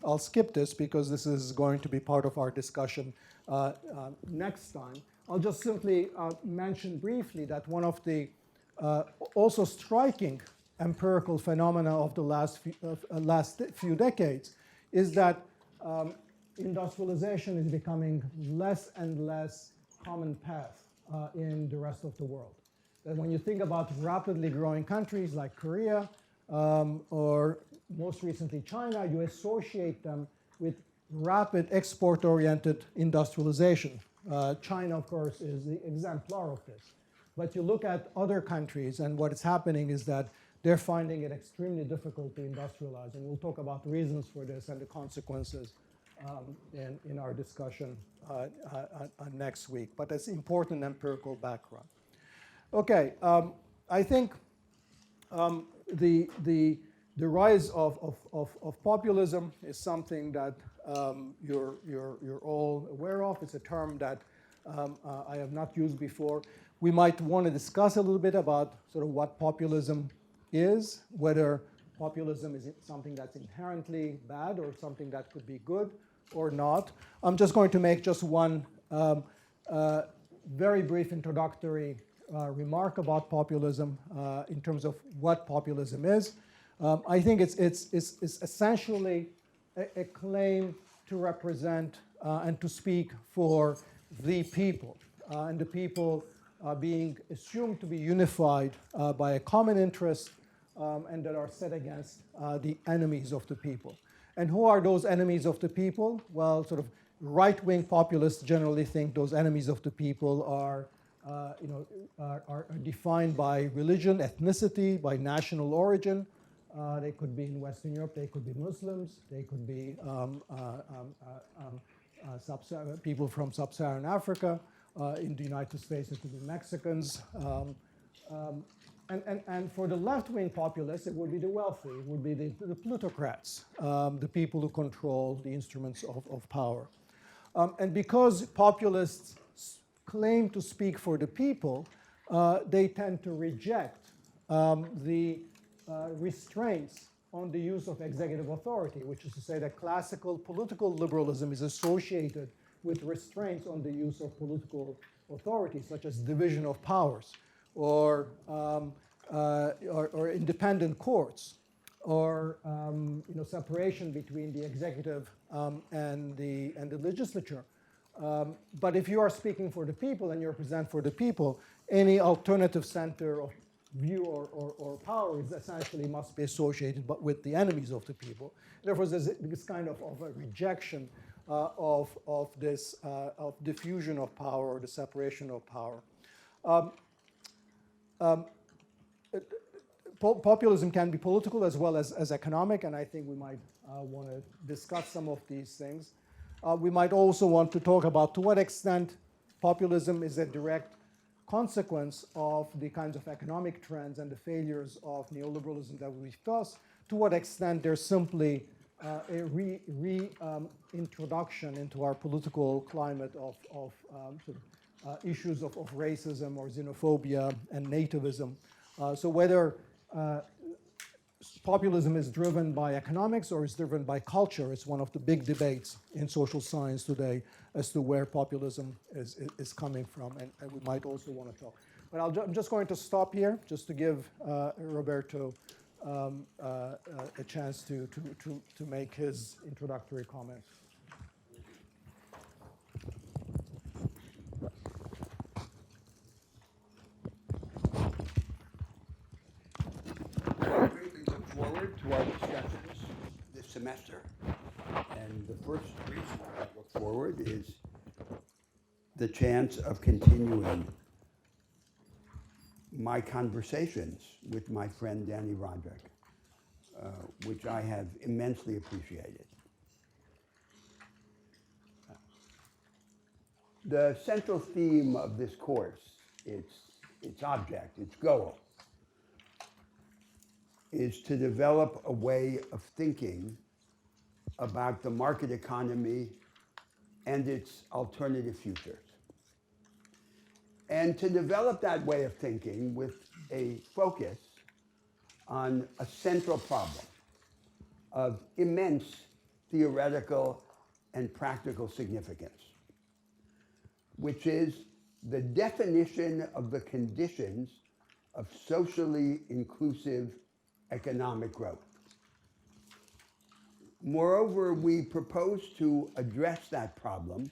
I'll skip this because this is going to be part of our discussion next time. I'll just simply mention briefly that one of the also striking empirical phenomena of the last few decades is that industrialization is becoming less and less common path in the rest of the world. And when you think about rapidly growing countries like Korea or most recently China, you associate them with rapid export-oriented industrialization. China, of course, is the exemplar of this. But you look at other countries, and what is happening is that they're finding it extremely difficult to industrialize. And we'll talk about reasons for this and the consequences in our discussion next week. But that's important empirical background. Okay, I think the rise of populism is something that you're all aware of. It's a term that I have not used before. We might want to discuss a little bit about sort of what populism is, whether populism is something that's inherently bad or something that could be good or not. I'm just going to make just one very brief introductory remark about populism in terms of what populism is. I think it's essentially a claim to represent and to speak for the people. And the people being assumed to be unified by a common interest and that are set against the enemies of the people. And who are those enemies of the people? Well, sort of right-wing populists generally think those enemies of the people are defined by religion, ethnicity, by national origin. They could be in Western Europe, they could be Muslims, they could be people from sub-Saharan Africa. In the United States, it could be Mexicans. And for the left-wing populists, it would be the wealthy, it would be the plutocrats, the people who control the instruments of power. And because populists claim to speak for the people, they tend to reject the restraints on the use of executive authority, which is to say that classical political liberalism is associated with restraints on the use of political authority, such as division of powers, or independent courts, or separation between the executive and the legislature. But if you are speaking for the people and you represent for the people, any alternative center of view or power is essentially must be associated with the enemies of the people. Therefore, there's this kind of a rejection of diffusion of power or the separation of power. Populism can be political as well as economic, and I think we might want to discuss some of these things. We might also want to talk about to what extent populism is a direct consequence of the kinds of economic trends and the failures of neoliberalism that we discussed, to what extent there's simply a reintroduction into our political climate of issues of racism or xenophobia and nativism. So whether populism is driven by economics or is driven by culture, it's one of the big debates in social science today as to where populism is coming from, and we might also want to talk. But I'm just going to stop here just to give Roberto a chance to make his introductory comments. I greatly look forward to our discussions this semester. And the first reason I look forward is the chance of continuing my conversations with my friend Danny Roderick, which I have immensely appreciated. The central theme of this course, its object, its goal, is to develop a way of thinking about the market economy and its alternative futures. And to develop that way of thinking with a focus on a central problem of immense theoretical and practical significance, which is the definition of the conditions of socially inclusive economic growth. Moreover, we propose to address that problem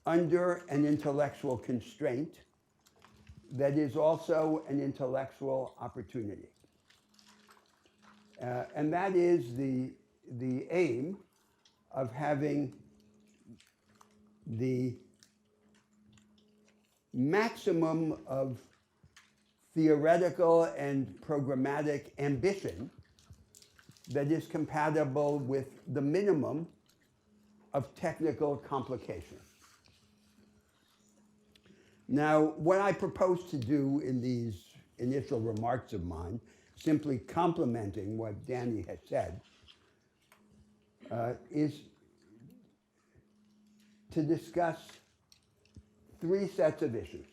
under an intellectual constraint that is also an intellectual opportunity. And that is the aim of having the maximum of theoretical and programmatic ambition that is compatible with the minimum of technical complication. Now, what I propose to do in these initial remarks of mine, simply complementing what Danny has said, is to discuss three sets of issues.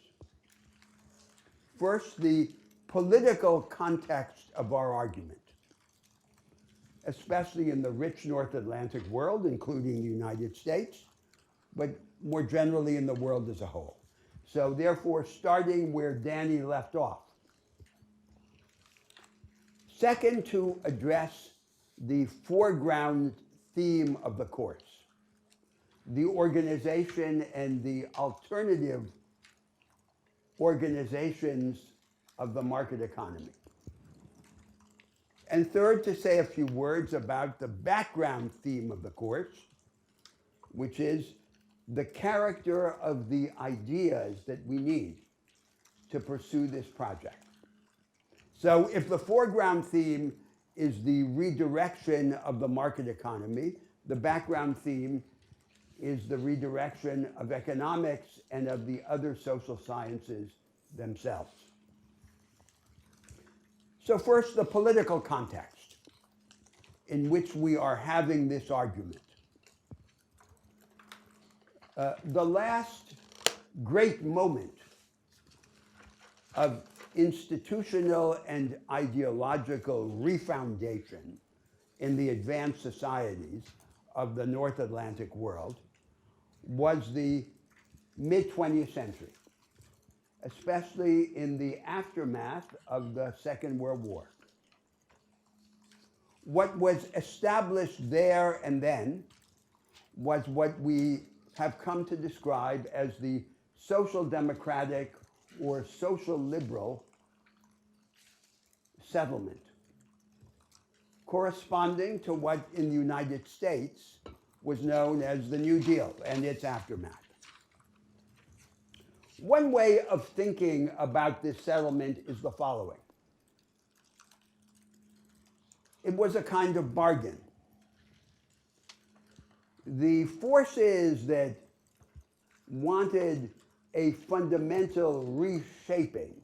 First, the political context of our argument, especially in the rich North Atlantic world, including the United States, but more generally in the world as a whole. So therefore, starting where Danny left off. Second, to address the foreground theme of the course, the organization and the alternative organizations of the market economy. And third, to say a few words about the background theme of the course, which is the character of the ideas that we need to pursue this project. So if the foreground theme is the redirection of the market economy, the background theme is the redirection of economics and of the other social sciences themselves. So first, the political context in which we are having this argument. The last great moment of institutional and ideological refoundation in the advanced societies of the North Atlantic world was the mid-20th century, especially in the aftermath of the Second World War. What was established there and then was what we have come to describe as the social democratic or social liberal settlement, corresponding to what in the United States was known as the New Deal and its aftermath. One way of thinking about this settlement is the following. It was a kind of bargain. The forces that wanted a fundamental reshaping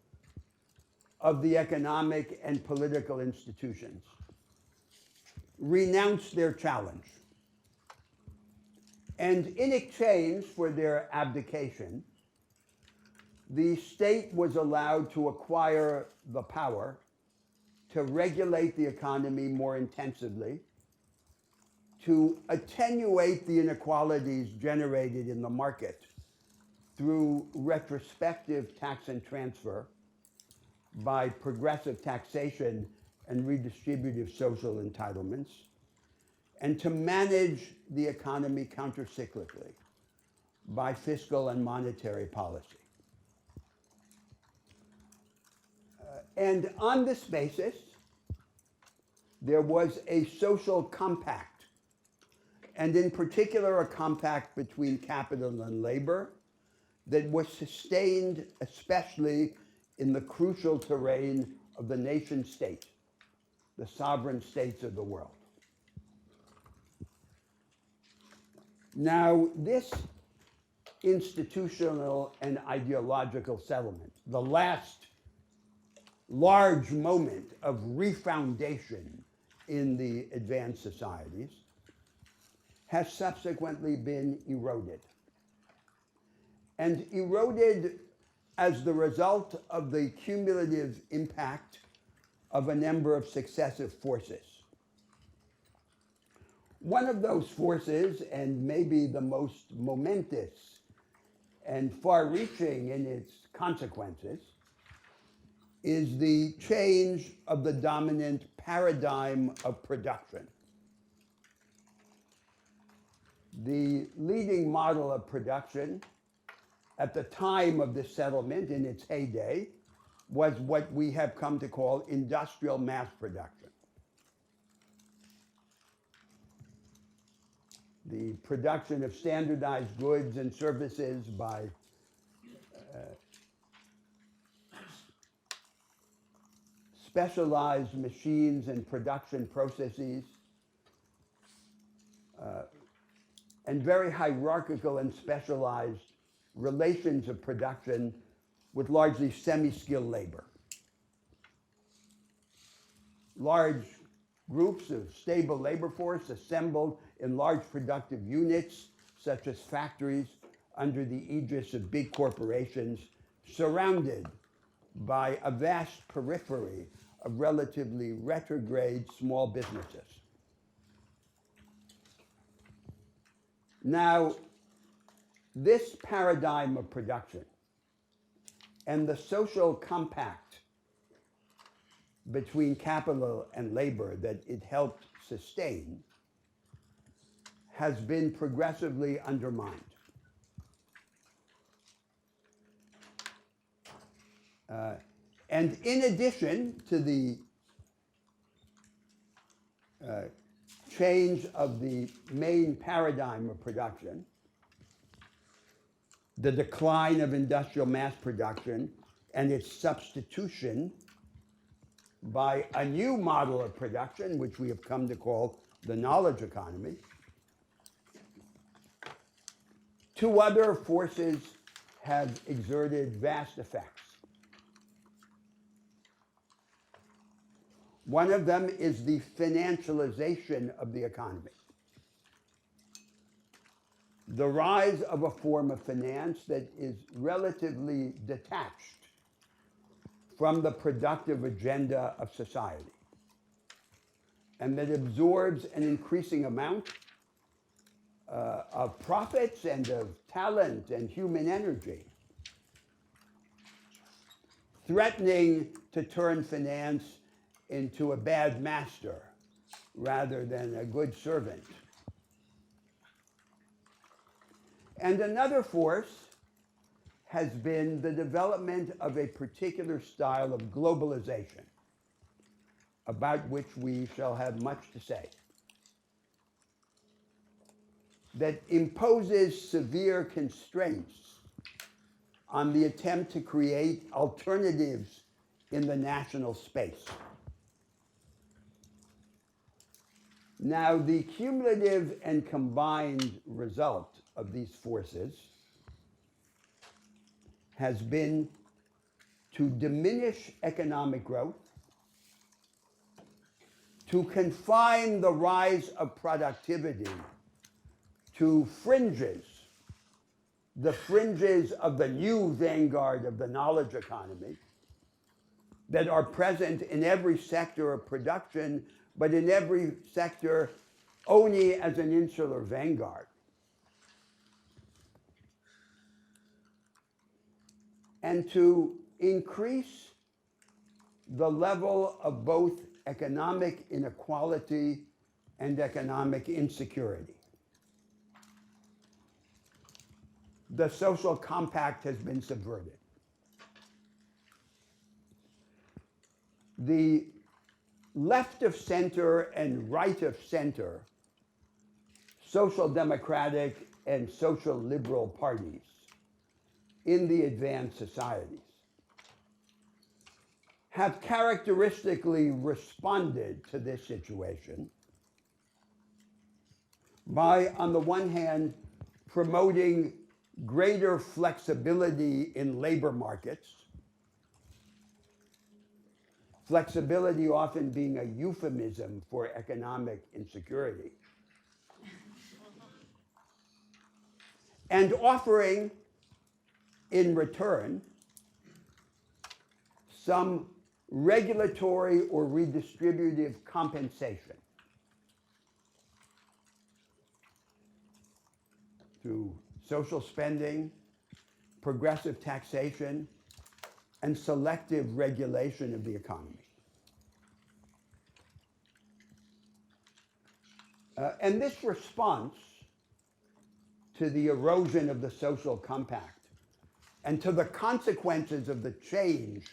of the economic and political institutions renounced their challenge. And in exchange for their abdication, the state was allowed to acquire the power to regulate the economy more intensively, to attenuate the inequalities generated in the market through retrospective tax and transfer by progressive taxation and redistributive social entitlements, and to manage the economy countercyclically by fiscal and monetary policy. And on this basis, there was a social compact, and in particular a compact between capital and labor that was sustained especially in the crucial terrain of the nation state, the sovereign states of the world. Now, this institutional and ideological settlement, the last large moment of refoundation in the advanced societies, has subsequently been eroded. And eroded as the result of the cumulative impact of a number of successive forces. One of those forces, and maybe the most momentous and far-reaching in its consequences, is the change of the dominant paradigm of production. The leading model of production at the time of this settlement, in its heyday, was what we have come to call industrial mass production. The production of standardized goods and services by specialized machines and production processes, and very hierarchical and specialized relations of production with largely semi-skilled labor. Large groups of stable labor force assembled in large productive units, such as factories, under the aegis of big corporations, surrounded by a vast periphery of relatively retrograde small businesses. Now, this paradigm of production and the social compact between capital and labor that it helped sustain has been progressively undermined. And in addition to the change of the main paradigm of production, the decline of industrial mass production and its substitution by a new model of production, which we have come to call the knowledge economy, two other forces have exerted vast effects. One of them is the financialization of the economy. The rise of a form of finance that is relatively detached from the productive agenda of society and that absorbs an increasing amount of profits and of talent and human energy, threatening to turn finance into a bad master rather than a good servant. And another force has been the development of a particular style of globalization, about which we shall have much to say, that imposes severe constraints on the attempt to create alternatives in the national space. Now, the cumulative and combined result of these forces has been to diminish economic growth, to confine the rise of productivity to fringes, the fringes of the new vanguard of the knowledge economy that are present in every sector of production, but in every sector only as an insular vanguard. And to increase the level of both economic inequality and economic insecurity. The social compact has been subverted. The left of center and right of center social democratic and social liberal parties in the advanced societies have characteristically responded to this situation by, on the one hand, promoting greater flexibility in labor markets, flexibility often being a euphemism for economic insecurity, and offering in return some regulatory or redistributive compensation through social spending, progressive taxation, and selective regulation of the economy. And this response to the erosion of the social compact and to the consequences of the change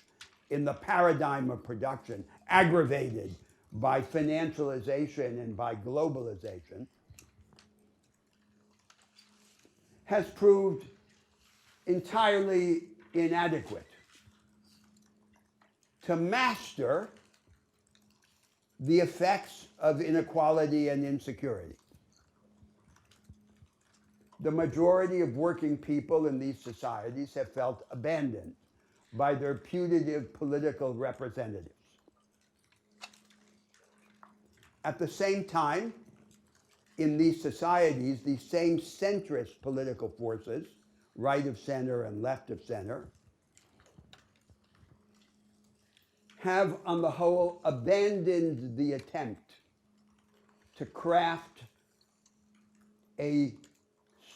in the paradigm of production, aggravated by financialization and by globalization, has proved entirely inadequate to master the effects of inequality and insecurity. The majority of working people in these societies have felt abandoned by their putative political representatives. At the same time, in these societies, these same centrist political forces, right of center and left of center, have on the whole abandoned the attempt to craft a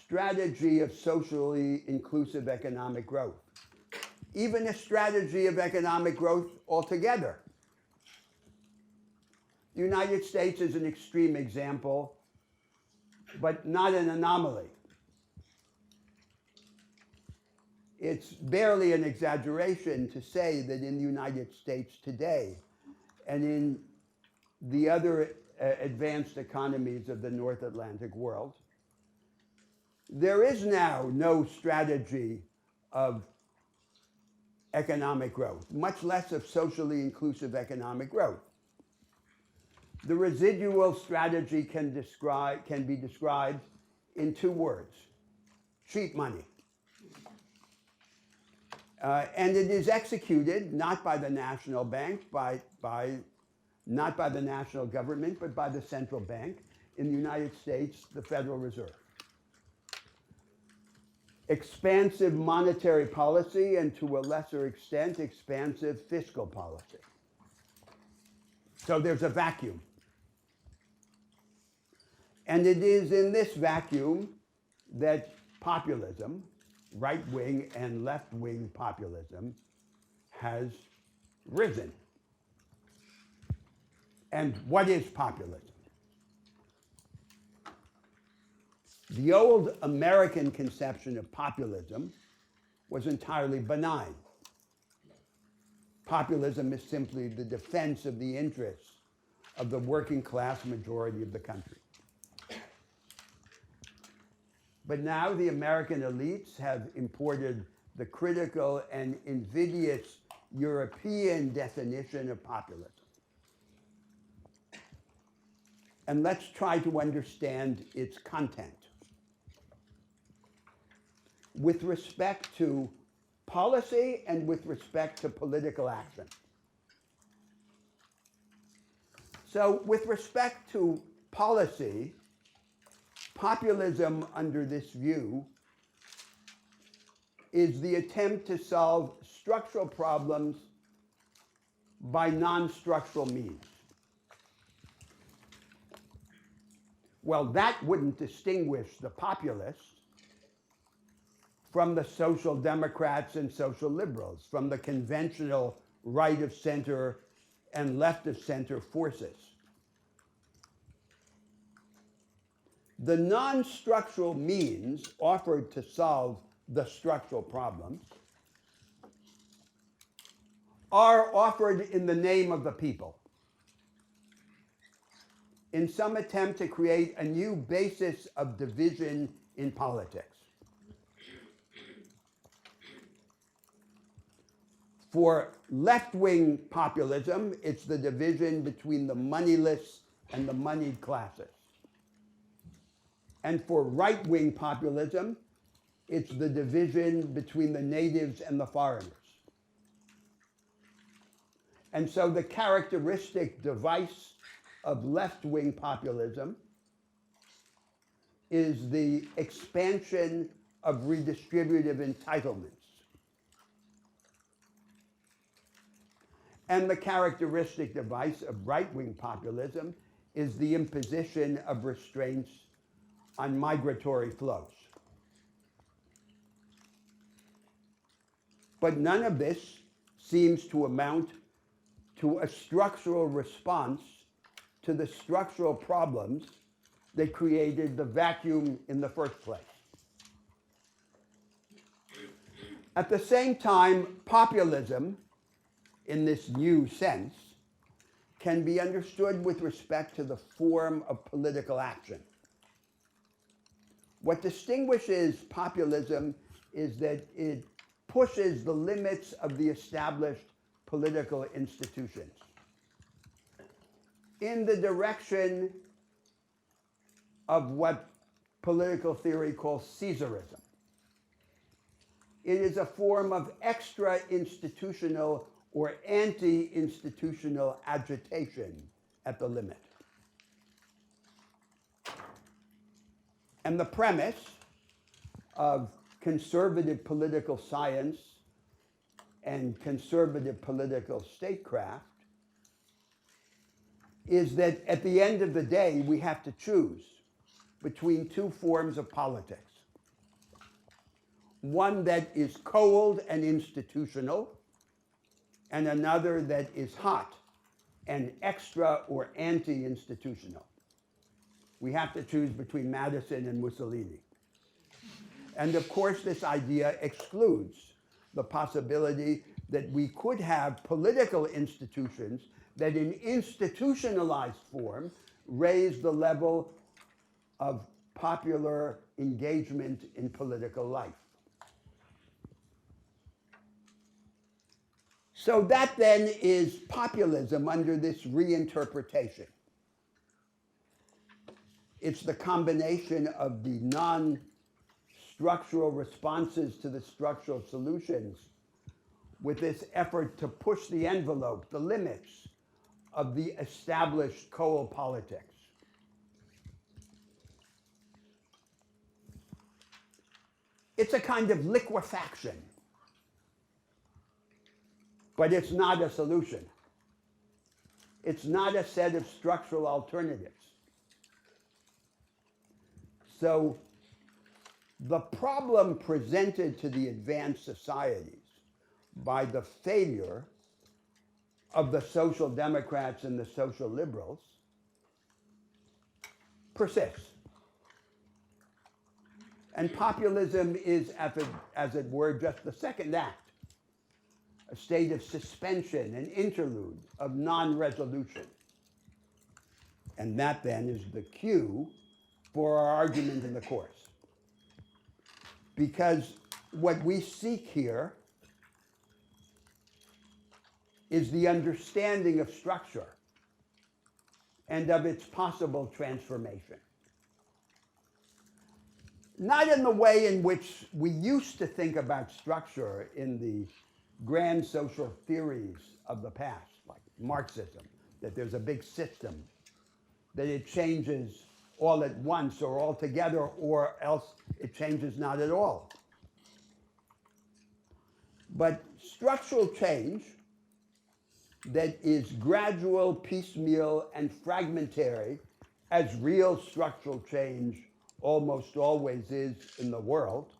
strategy of socially inclusive economic growth, even a strategy of economic growth altogether. The United States is an extreme example, but not an anomaly. it's barely an exaggeration to say that in the United States today and in the other advanced economies of the North Atlantic world, there is now no strategy of economic growth, much less of socially inclusive economic growth. The residual strategy can be described in two words: cheap money. And it is executed not by the national bank, not by the national government, but by the central bank. In the United States, the Federal Reserve. Expansive monetary policy and, to a lesser extent, expansive fiscal policy. So there's a vacuum. And it is in this vacuum that populism, right-wing and left-wing populism, has risen. And what is populism? The old American conception of populism was entirely benign. Populism is simply the defense of the interests of the working class majority of the country. But now the American elites have imported the critical and invidious European definition of populism. And let's try to understand its content. With respect to policy and with respect to political action. So with respect to policy, populism under this view is the attempt to solve structural problems by non-structural means. Well, that wouldn't distinguish the populists from the social democrats and social liberals, from the conventional right of center and left of center forces. The non-structural means offered to solve the structural problems are offered in the name of the people, in some attempt to create a new basis of division in politics. For left-wing populism, it's the division between the moneyless and the moneyed classes. And for right-wing populism, it's the division between the natives and the foreigners. And so the characteristic device of left-wing populism is the expansion of redistributive entitlements. And the characteristic device of right-wing populism is the imposition of restraints on migratory flows. But none of this seems to amount to a structural response to the structural problems that created the vacuum in the first place. At the same time, populism, in this new sense, can be understood with respect to the form of political action. What distinguishes populism is that it pushes the limits of the established political institutions in the direction of what political theory calls Caesarism. It is a form of extra-institutional or anti-institutional agitation at the limit. And the premise of conservative political science and conservative political statecraft is that at the end of the day, we have to choose between two forms of politics. One that is cold and institutional, and another that is hot and extra or anti-institutional. We have to choose between Madison and Mussolini. And of course, this idea excludes the possibility that we could have political institutions that in institutionalized form raise the level of popular engagement in political life. So that then is populism under this reinterpretation. It's the combination of the non-structural responses to the structural solutions with this effort to push the envelope, the limits of the established coal politics. It's a kind of liquefaction, but it's not a solution. It's not a set of structural alternatives. So the problem presented to the advanced societies by the failure of the social democrats and the social liberals persists. And populism is, as it were, just the second act, a state of suspension, an interlude of non-resolution. And that then is the cue for our argument in the course. Because what we seek here is the understanding of structure and of its possible transformation. Not in the way in which we used to think about structure in the grand social theories of the past, like Marxism, that there's a big system, that it changes all at once or all together, or else it changes not at all. But structural change that is gradual, piecemeal, and fragmentary, as real structural change almost always is in the world,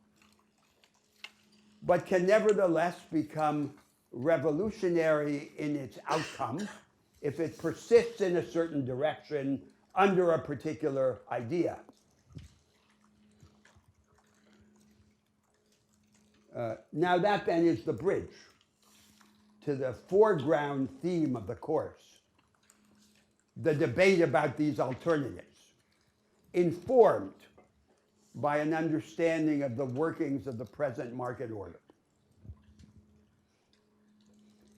but can nevertheless become revolutionary in its outcome if it persists in a certain direction under a particular idea. Now that then is the bridge to the foreground theme of the course, the debate about these alternatives, informed by an understanding of the workings of the present market order.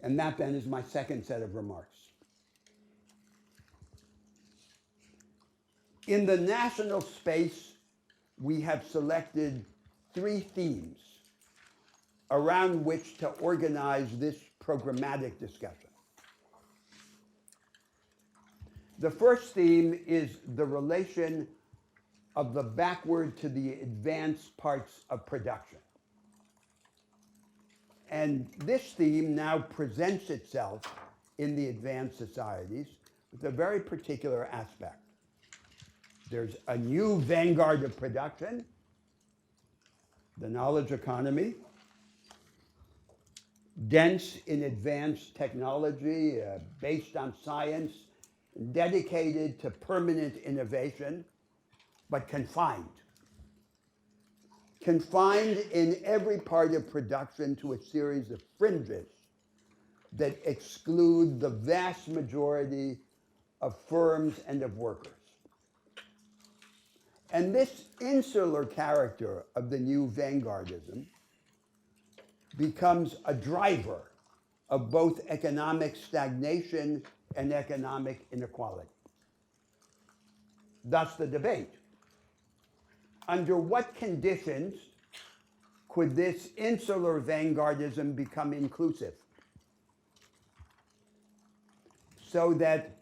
And that then is my second set of remarks. In the national space, we have selected three themes around which to organize this programmatic discussion. The first theme is the relation of the backward to the advanced parts of production. And this theme now presents itself in the advanced societies with a very particular aspect. There's a new vanguard of production, the knowledge economy, dense in advanced technology, based on science, dedicated to permanent innovation, but confined. Confined in every part of production to a series of fringes that exclude the vast majority of firms and of workers. And this insular character of the new vanguardism becomes a driver of both economic stagnation and economic inequality. Thus the debate. Under what conditions could this insular vanguardism become inclusive? So that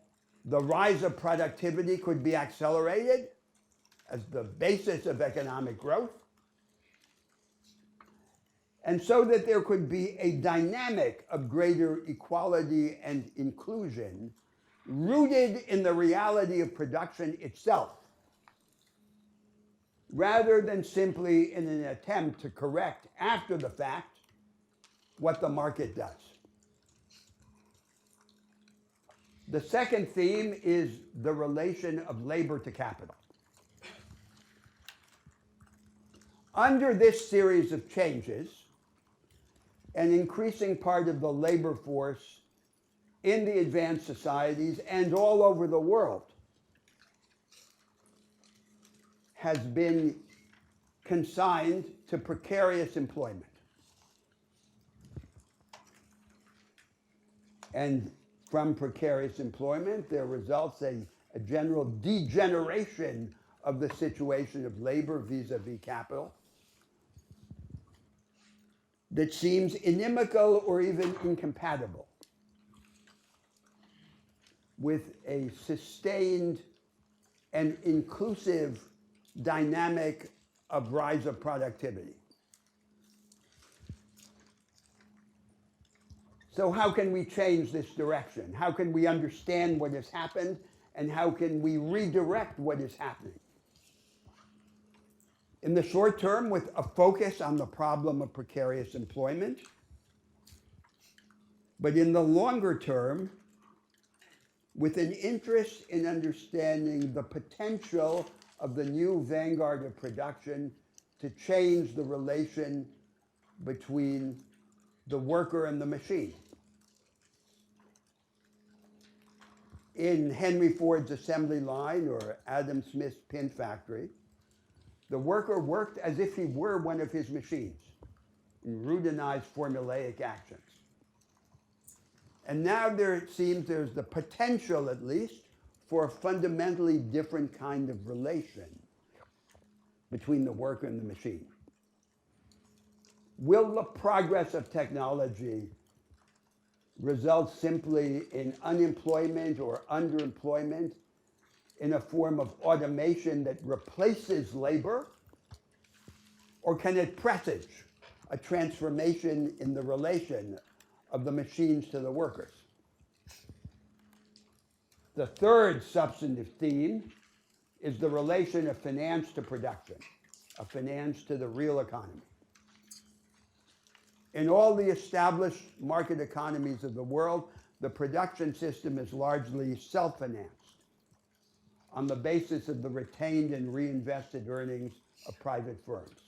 the rise of productivity could be accelerated as the basis of economic growth, and so that there could be a dynamic of greater equality and inclusion rooted in the reality of production itself, rather than simply in an attempt to correct after the fact what the market does. The second theme is the relation of labor to capital. Under this series of changes, an increasing part of the labor force in the advanced societies and all over the world has been consigned to precarious employment. And from precarious employment, there results a general degeneration of the situation of labor vis-a-vis capital that seems inimical or even incompatible with a sustained and inclusive dynamic of rise of productivity. So how can we change this direction? How can we understand what has happened, and how can we redirect what is happening? In the short term, with a focus on the problem of precarious employment, but in the longer term, with an interest in understanding the potential of the new vanguard of production to change the relation between the worker and the machine. In Henry Ford's assembly line or Adam Smith's pin factory, the worker worked as if he were one of his machines in routinized formulaic actions. And now it seems there's the potential, at least, for a fundamentally different kind of relation between the worker and the machine. Will the progress of technology result simply in unemployment or underemployment in a form of automation that replaces labor? Or can it presage a transformation in the relation of the machines to the workers? The third substantive theme is the relation of finance to production, of finance to the real economy. In all the established market economies of the world, the production system is largely self-financed on the basis of the retained and reinvested earnings of private firms.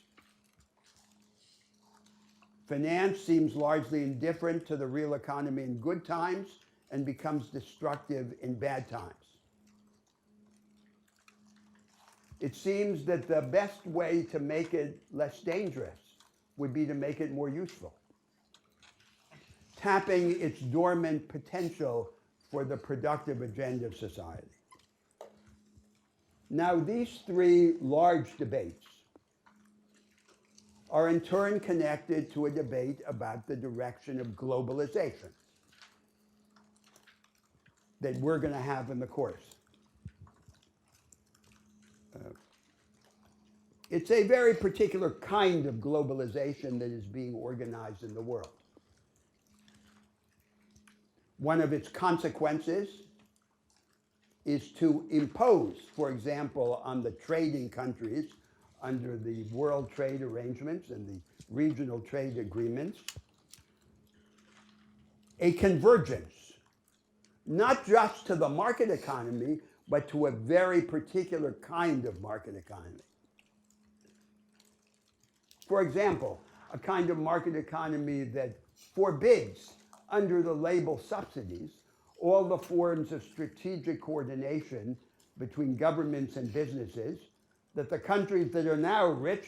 Finance seems largely indifferent to the real economy in good times and becomes destructive in bad times. It seems that the best way to make it less dangerous would be to make it more useful, tapping its dormant potential for the productive agenda of society. Now, these three large debates are in turn connected to a debate about the direction of globalization that we're going to have in the course. It's a very particular kind of globalization that is being organized in the world. One of its consequences is to impose, for example, on the trading countries under the World Trade Arrangements and the regional trade agreements, a convergence, not just to the market economy, but to a very particular kind of market economy. For example, a kind of market economy that forbids, under the label subsidies, all the forms of strategic coordination between governments and businesses that the countries that are now rich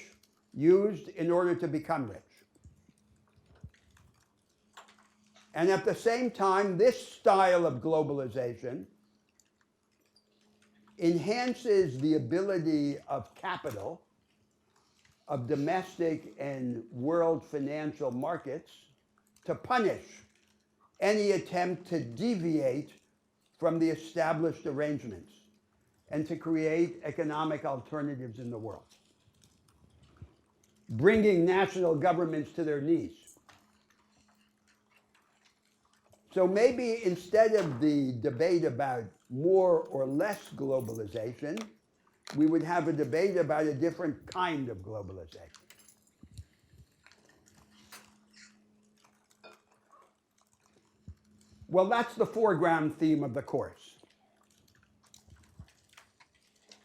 used in order to become rich. And at the same time, this style of globalization enhances the ability of capital, of domestic and world financial markets, to punish any attempt to deviate from the established arrangements and to create economic alternatives in the world, bringing national governments to their knees. So maybe instead of the debate about more or less globalization, we would have a debate about a different kind of globalization. Well, that's the foreground theme of the course.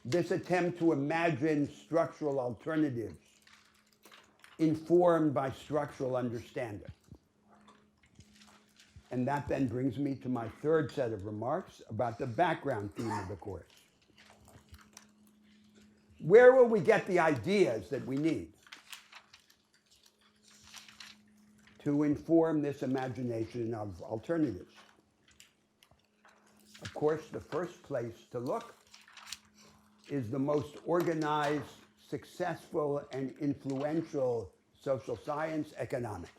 This attempt to imagine structural alternatives informed by structural understanding. And that then brings me to my third set of remarks about the background theme of the course. Where will we get the ideas that we need to inform this imagination of alternatives? Of course, the first place to look is the most organized, successful, and influential social science, economics.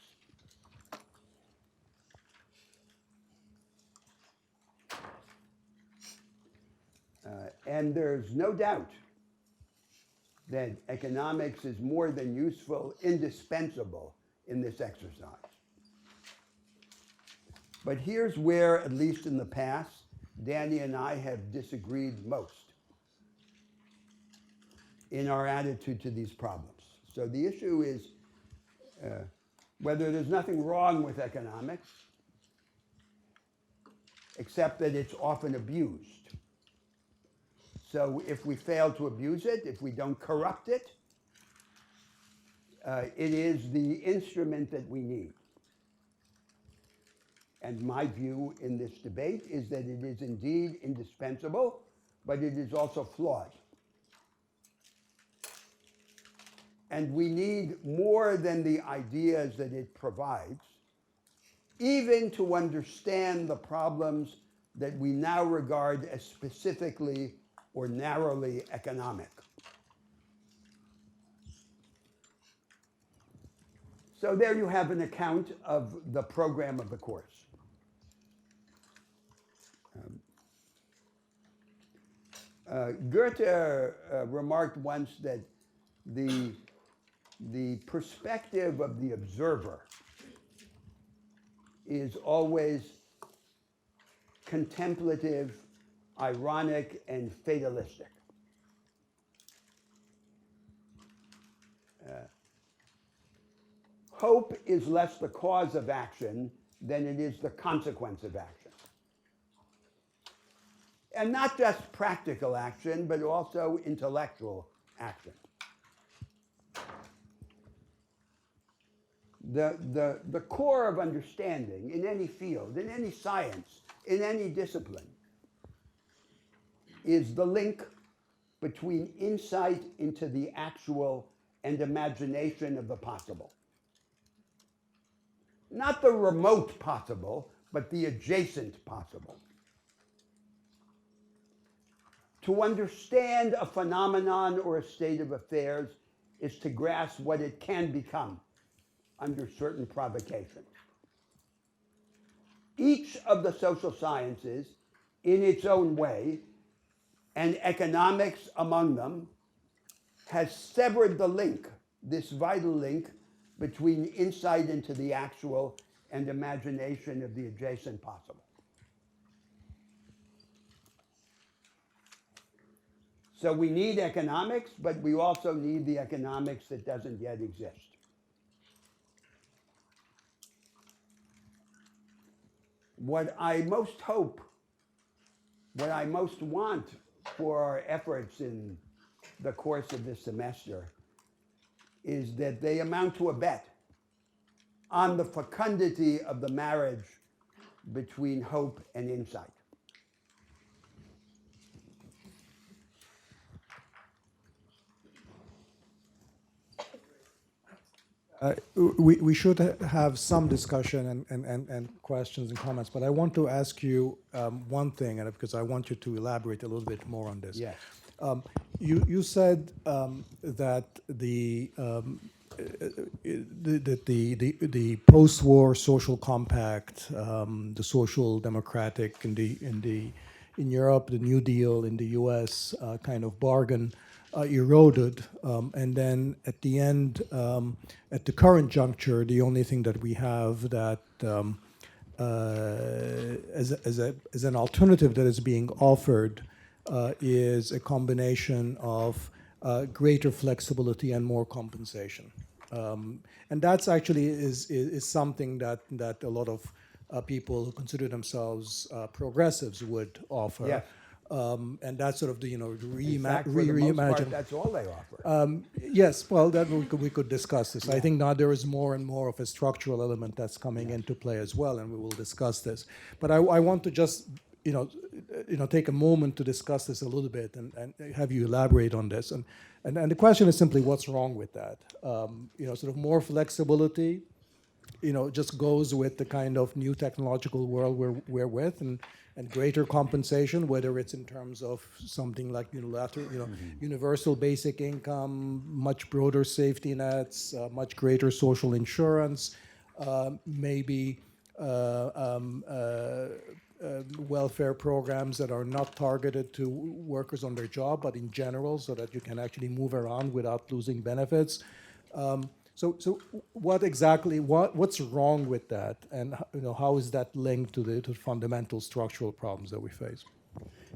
And there's no doubt that economics is more than useful, indispensable in this exercise. But here's where, at least in the past, Danny and I have disagreed most in our attitude to these problems. So the issue is whether there's nothing wrong with economics, except that it's often abused. So if we fail to abuse it, if we don't corrupt it, it is the instrument that we need. And my view in this debate is that it is indeed indispensable, but it is also flawed. And we need more than the ideas that it provides, even to understand the problems that we now regard as specifically or narrowly economic. So there you have an account of the program of the course. Goethe remarked once that the perspective of the observer is always contemplative, ironic, and fatalistic. Hope is less the cause of action than it is the consequence of action. And not just practical action, but also intellectual action. The core of understanding in any field, in any science, in any discipline, is the link between insight into the actual and imagination of the possible. Not the remote possible, but the adjacent possible. To understand a phenomenon or a state of affairs is to grasp what it can become under certain provocations. Each of the social sciences, in its own way, and economics among them, has severed the link, this vital link, between insight into the actual and imagination of the adjacent possible. So we need economics, but we also need the economics that doesn't yet exist. What I most hope, what I most want for our efforts in the course of this semester is that they amount to a bet on the fecundity of the marriage between hope and insight. We should have some discussion and questions and comments, but I want to ask you one thing, and because I want you to elaborate a little bit more on this. Yes. You said that the post-war social compact, the social democratic in Europe, the New Deal in the U.S. Kind of bargain eroded, and then at the end, at the current juncture, the only thing that we have that as an alternative that is being offered is a combination of greater flexibility and more compensation. And that's actually is something that a lot of people who consider themselves progressives would offer. Yes. And that's sort of the, In fact, for the most part, reimagine. that's all they offer. Yes, well, that we could discuss this. I think now there is more and more of a structural element that's coming into play as well, and we will discuss this. But I want to just, take a moment to discuss this a little bit and have you elaborate on this. And the question is simply, what's wrong with that? Sort of more flexibility, just goes with the kind of new technological world we're with, and greater compensation, whether it's in terms of something like universal basic income, much broader safety nets, much greater social insurance, maybe welfare programs that are not targeted to workers on their job, but in general, so that you can actually move around without losing benefits. So what's wrong with that, and how is that linked to the fundamental structural problems that we face?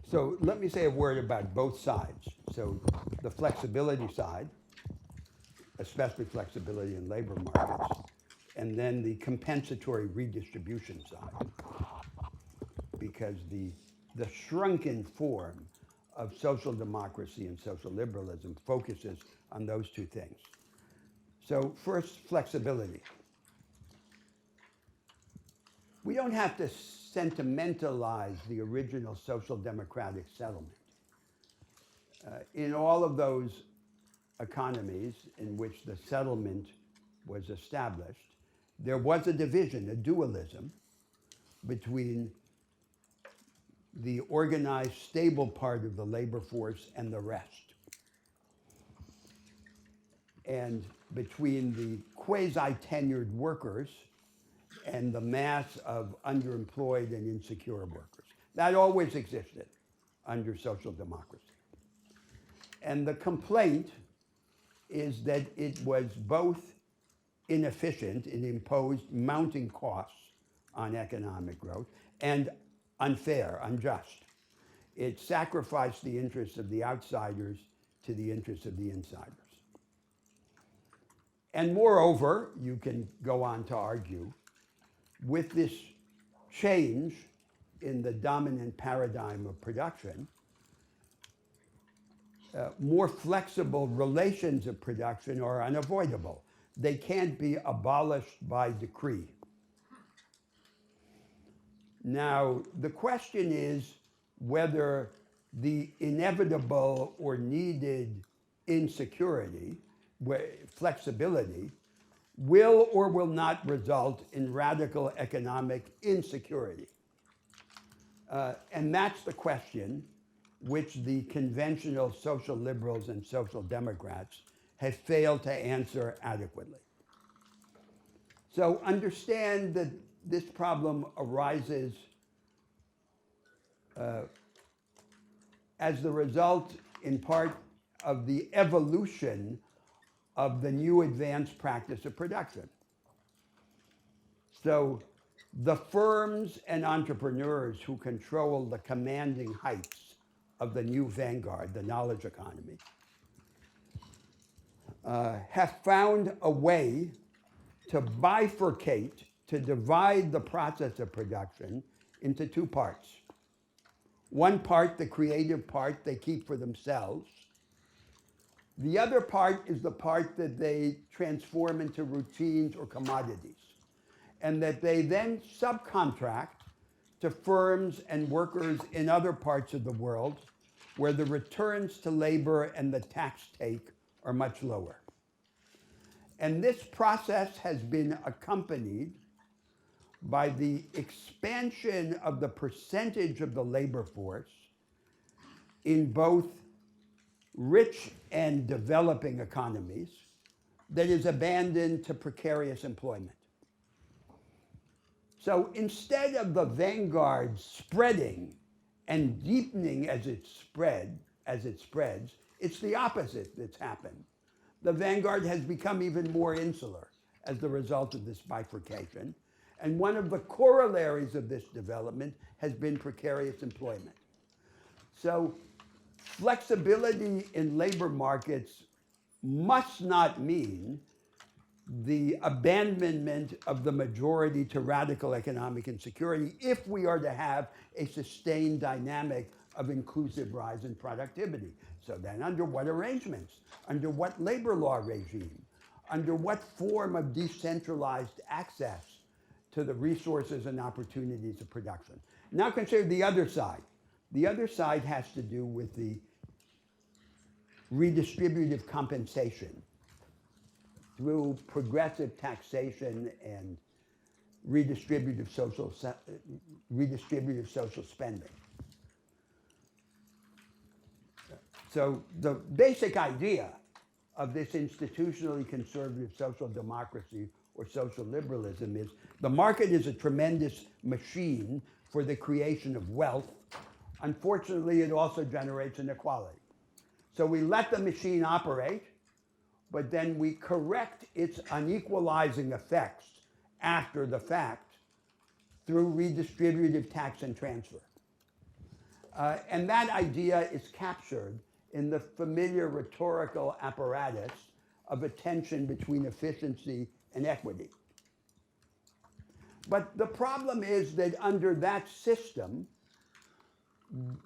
So let me say a word about both sides. So the flexibility side, especially flexibility in labor markets, and then the compensatory redistribution side. Because the shrunken form of social democracy and social liberalism focuses on those two things. So first, flexibility. We don't have to sentimentalize the original social democratic settlement. In all of those economies in which the settlement was established, there was a division, a dualism, between the organized, stable part of the labor force and the rest. And between the quasi-tenured workers and the mass of underemployed and insecure workers. That always existed under social democracy. And the complaint is that it was both inefficient, it imposed mounting costs on economic growth, and unfair, unjust. It sacrificed the interests of the outsiders to the interests of the insiders. And moreover, you can go on to argue, with this change in the dominant paradigm of production, more flexible relations of production are unavoidable. They can't be abolished by decree. Now, the question is whether the inevitable or needed insecurity, flexibility, will or will not result in radical economic insecurity. And that's the question which the conventional social liberals and social democrats have failed to answer adequately. So understand that this problem arises as the result, in part, of the evolution of the new advanced practice of production. So the firms and entrepreneurs who control the commanding heights of the new vanguard, the knowledge economy, have found a way to bifurcate, to divide the process of production into two parts. One part, the creative part, they keep for themselves. The other part is the part that they transform into routines or commodities, and that they then subcontract to firms and workers in other parts of the world where the returns to labor and the tax take are much lower. And this process has been accompanied by the expansion of the percentage of the labor force in both rich and developing economies that is abandoned to precarious employment. So instead of the vanguard spreading and deepening as it spreads, it's the opposite that's happened. The vanguard has become even more insular as the result of this bifurcation. And one of the corollaries of this development has been precarious employment. So flexibility in labor markets must not mean the abandonment of the majority to radical economic insecurity if we are to have a sustained dynamic of inclusive rise in productivity. So then under what arrangements? Under what labor law regime? Under what form of decentralized access to the resources and opportunities of production? Now consider the other side. The other side has to do with the redistributive compensation through progressive taxation and redistributive social spending. So the basic idea of this institutionally conservative social democracy or social liberalism is the market is a tremendous machine for the creation of wealth. Unfortunately, it also generates inequality. So we let the machine operate, but then we correct its unequalizing effects after the fact through redistributive tax and transfer. And that idea is captured in the familiar rhetorical apparatus of a tension between efficiency and equity. But the problem is that under that system,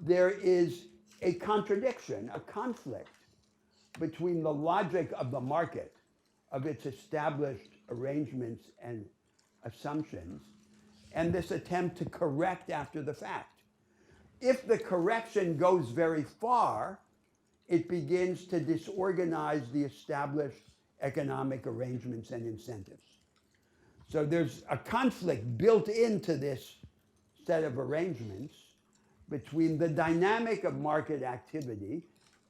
there is a contradiction, a conflict between the logic of the market, of its established arrangements and assumptions, and this attempt to correct after the fact. If the correction goes very far, it begins to disorganize the established economic arrangements and incentives. So there's a conflict built into this set of arrangements between the dynamic of market activity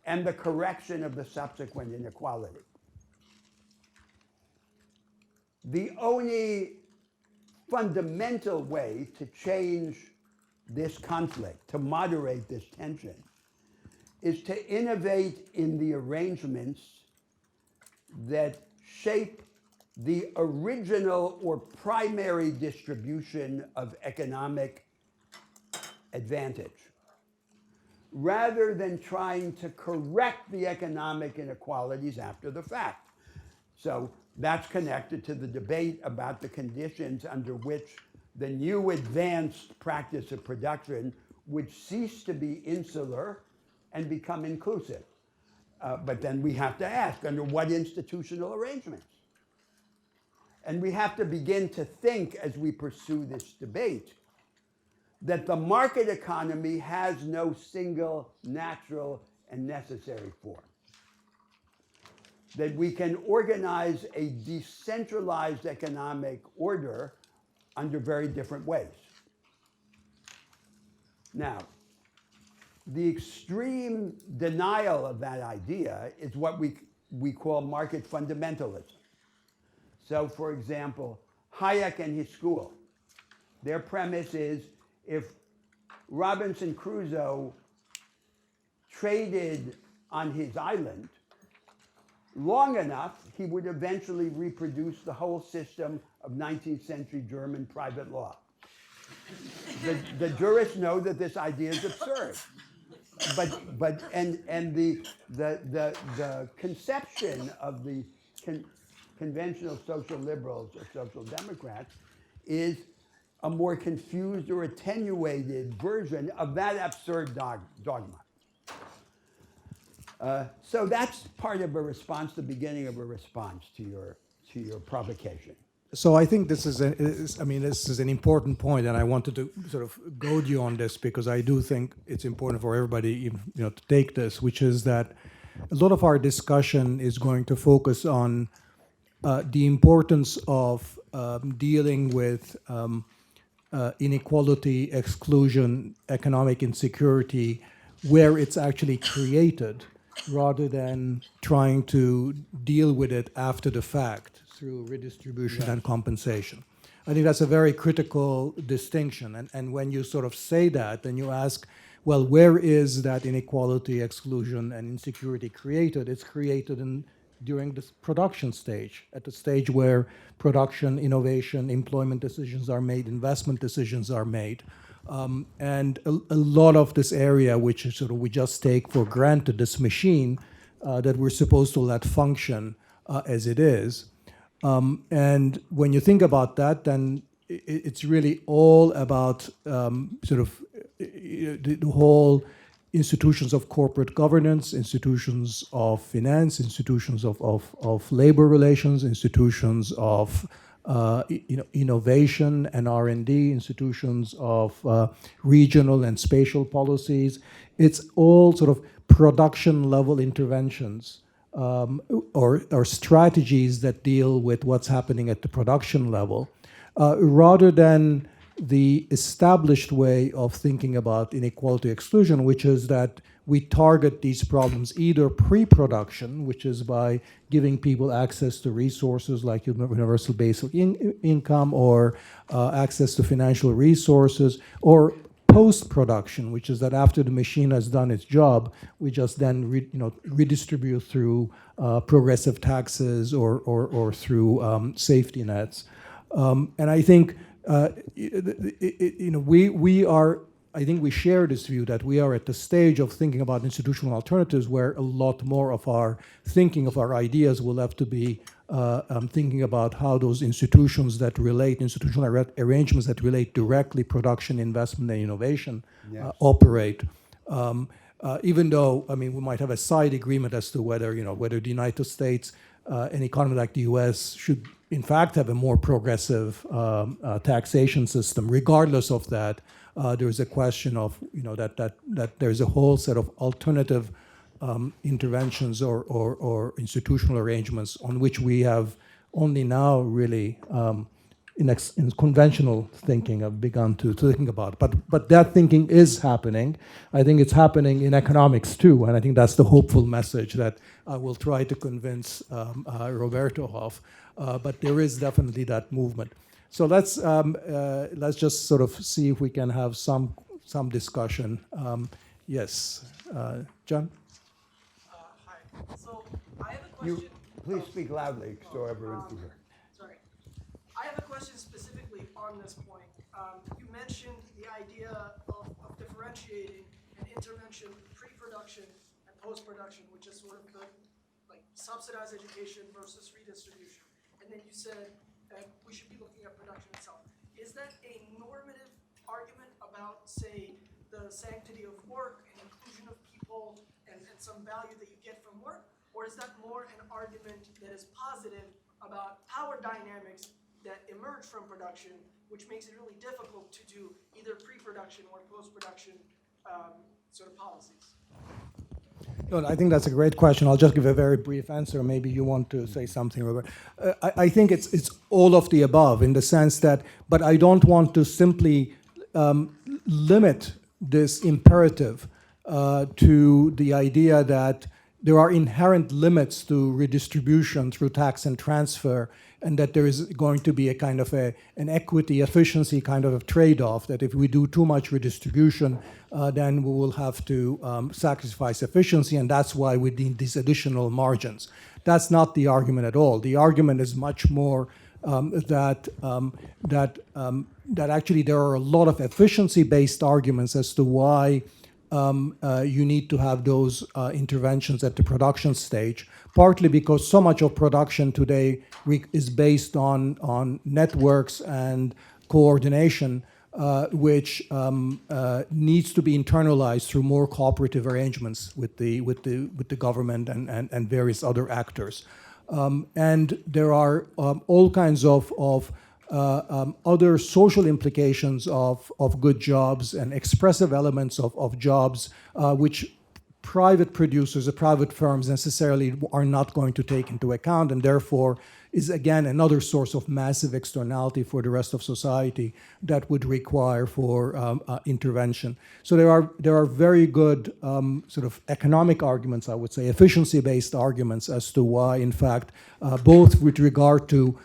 and the correction of the subsequent inequality. The only fundamental way to change this conflict, to moderate this tension, is to innovate in the arrangements that shape the original or primary distribution of economic advantage, rather than trying to correct the economic inequalities after the fact. So that's connected to the debate about the conditions under which the new advanced practice of production would cease to be insular and become inclusive. But then we have to ask, under what institutional arrangements? And we have to begin to think, as we pursue this debate, that the market economy has no single natural and necessary form. That we can organize a decentralized economic order under very different ways. Now, the extreme denial of that idea is what we call market fundamentalism. So, for example, Hayek and his school, their premise is if Robinson Crusoe traded on his island long enough, he would eventually reproduce the whole system of 19th century German private law. The jurists know that this idea is absurd. But the conception of the conventional social liberals or social democrats is a more confused or attenuated version of that absurd dogma. So that's part of a response, the beginning of a response to your provocation. So I think this is an important point, and I wanted to sort of goad you on this because I do think it's important for everybody, to take this, which is that a lot of our discussion is going to focus on the importance of dealing with inequality, exclusion, economic insecurity, where it's actually created, rather than trying to deal with it after the fact through redistribution and compensation. I think that's a very critical distinction. And when you sort of say that, then you ask, well, where is that inequality, exclusion, and insecurity created? It's created during the production stage, at the stage where production, innovation, employment decisions are made, investment decisions are made. And a lot of this area, which is sort of we just take for granted, this machine that we're supposed to let function as it is. And when you think about that, then it's really all about the whole institutions of corporate governance, institutions of finance, institutions of labor relations, institutions of innovation and R&D, institutions of regional and spatial policies. It's all sort of production level interventions or strategies that deal with what's happening at the production level, rather than the established way of thinking about inequality exclusion, which is that we target these problems either pre-production, which is by giving people access to resources like universal basic income or access to financial resources, or post-production, which is that after the machine has done its job, we just then redistribute through progressive taxes or through safety nets. And I think I think we share this view that we are at the stage of thinking about institutional alternatives where a lot more of our thinking, of our ideas, will have to be thinking about how those institutions that relate, institutional arrangements that relate directly production, investment, and innovation operate. Even though, I mean, we might have a side agreement as to whether the United States, an economy like the US, should in fact have a more progressive taxation system. Regardless of that, there's a question of that there's a whole set of alternative interventions or institutional arrangements on which we have only now really in conventional thinking have begun to thinking about. But that thinking is happening. I think it's happening in economics too, and I think that's the hopeful message that I will try to convince Roberto of. But there is definitely that movement. So let's just sort of see if we can have some discussion. Yes, John. Hi. So I have a question. Please speak loudly so everyone can hear. Sorry. I have a question specifically on this point. You mentioned the idea of differentiating an intervention pre-production and post-production, which is sort of the subsidized education versus redistribution. And then you said that we should be looking at production itself. Is that a normative argument about, say, the sanctity of work and inclusion of people and some value that you get from work? Or is that more an argument that is positive about power dynamics that emerge from production, which makes it really difficult to do either pre-production or post-production sort of policies? No, I think that's a great question. I'll just give a very brief answer. Maybe you want to say something, Robert. I think it's all of the above in the sense that, but I don't want to simply limit this imperative to the idea that there are inherent limits to redistribution through tax and transfer, and that there is going to be a kind of an equity efficiency kind of a trade-off, that if we do too much redistribution, then we will have to sacrifice efficiency, and that's why we need these additional margins. That's not the argument at all. The argument is much more that actually there are a lot of efficiency-based arguments as to why you need to have those interventions at the production stage, partly because so much of production today is based on networks and coordination, which needs to be internalized through more cooperative arrangements with the government and various other actors. And there are all kinds of other social implications of good jobs and expressive elements of jobs, which private producers or private firms necessarily are not going to take into account, and therefore is again another source of massive externality for the rest of society that would require for intervention. So there are very good sort of economic arguments, I would say, efficiency-based arguments as to why, in fact, both with regard to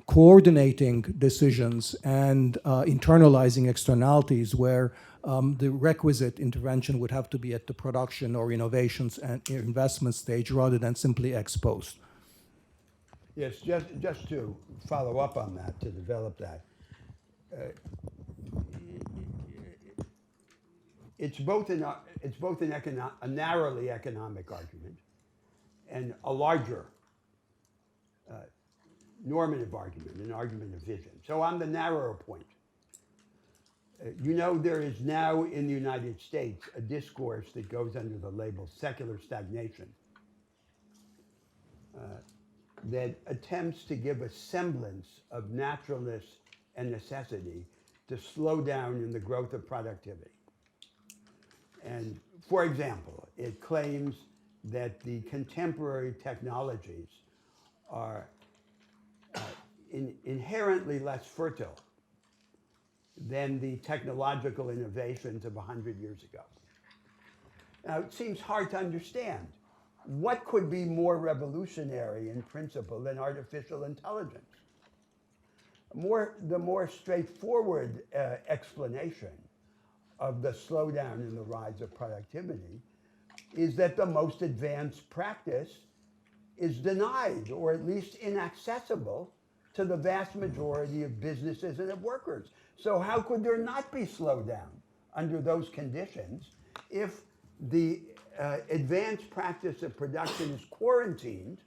coordinating decisions and internalizing externalities, where the requisite intervention would have to be at the production or innovations and investment stage rather than simply ex post. Yes, just to follow up on that, to develop that. It's both a narrowly economic argument and a larger normative argument, an argument of vision. So on the narrower point, You know, there is now in the United States a discourse that goes under the label secular stagnation that attempts to give a semblance of naturalness and necessity to slow down in the growth of productivity. And for example, it claims that the contemporary technologies are inherently less fertile than the technological innovations of 100 years ago. Now, it seems hard to understand. What could be more revolutionary in principle than artificial intelligence? The more straightforward explanation of the slowdown in the rise of productivity is that the most advanced practice is denied, or at least inaccessible, to the vast majority of businesses and of workers. So how could there not be slowdown under those conditions if the advanced practice of production is quarantined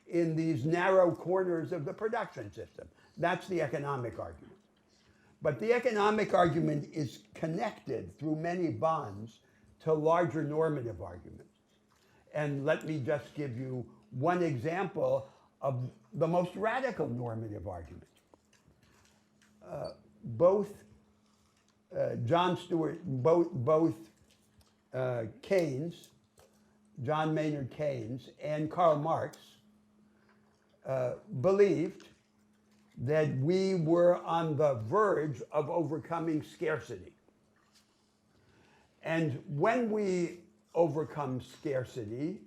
in these narrow corners of the production system? That's the economic argument. But the economic argument is connected through many bonds to larger normative arguments. And let me just give you one example of the most radical normative argument. Both Keynes, John Maynard Keynes, and Karl Marx believed that we were on the verge of overcoming scarcity. And when we overcome scarcity,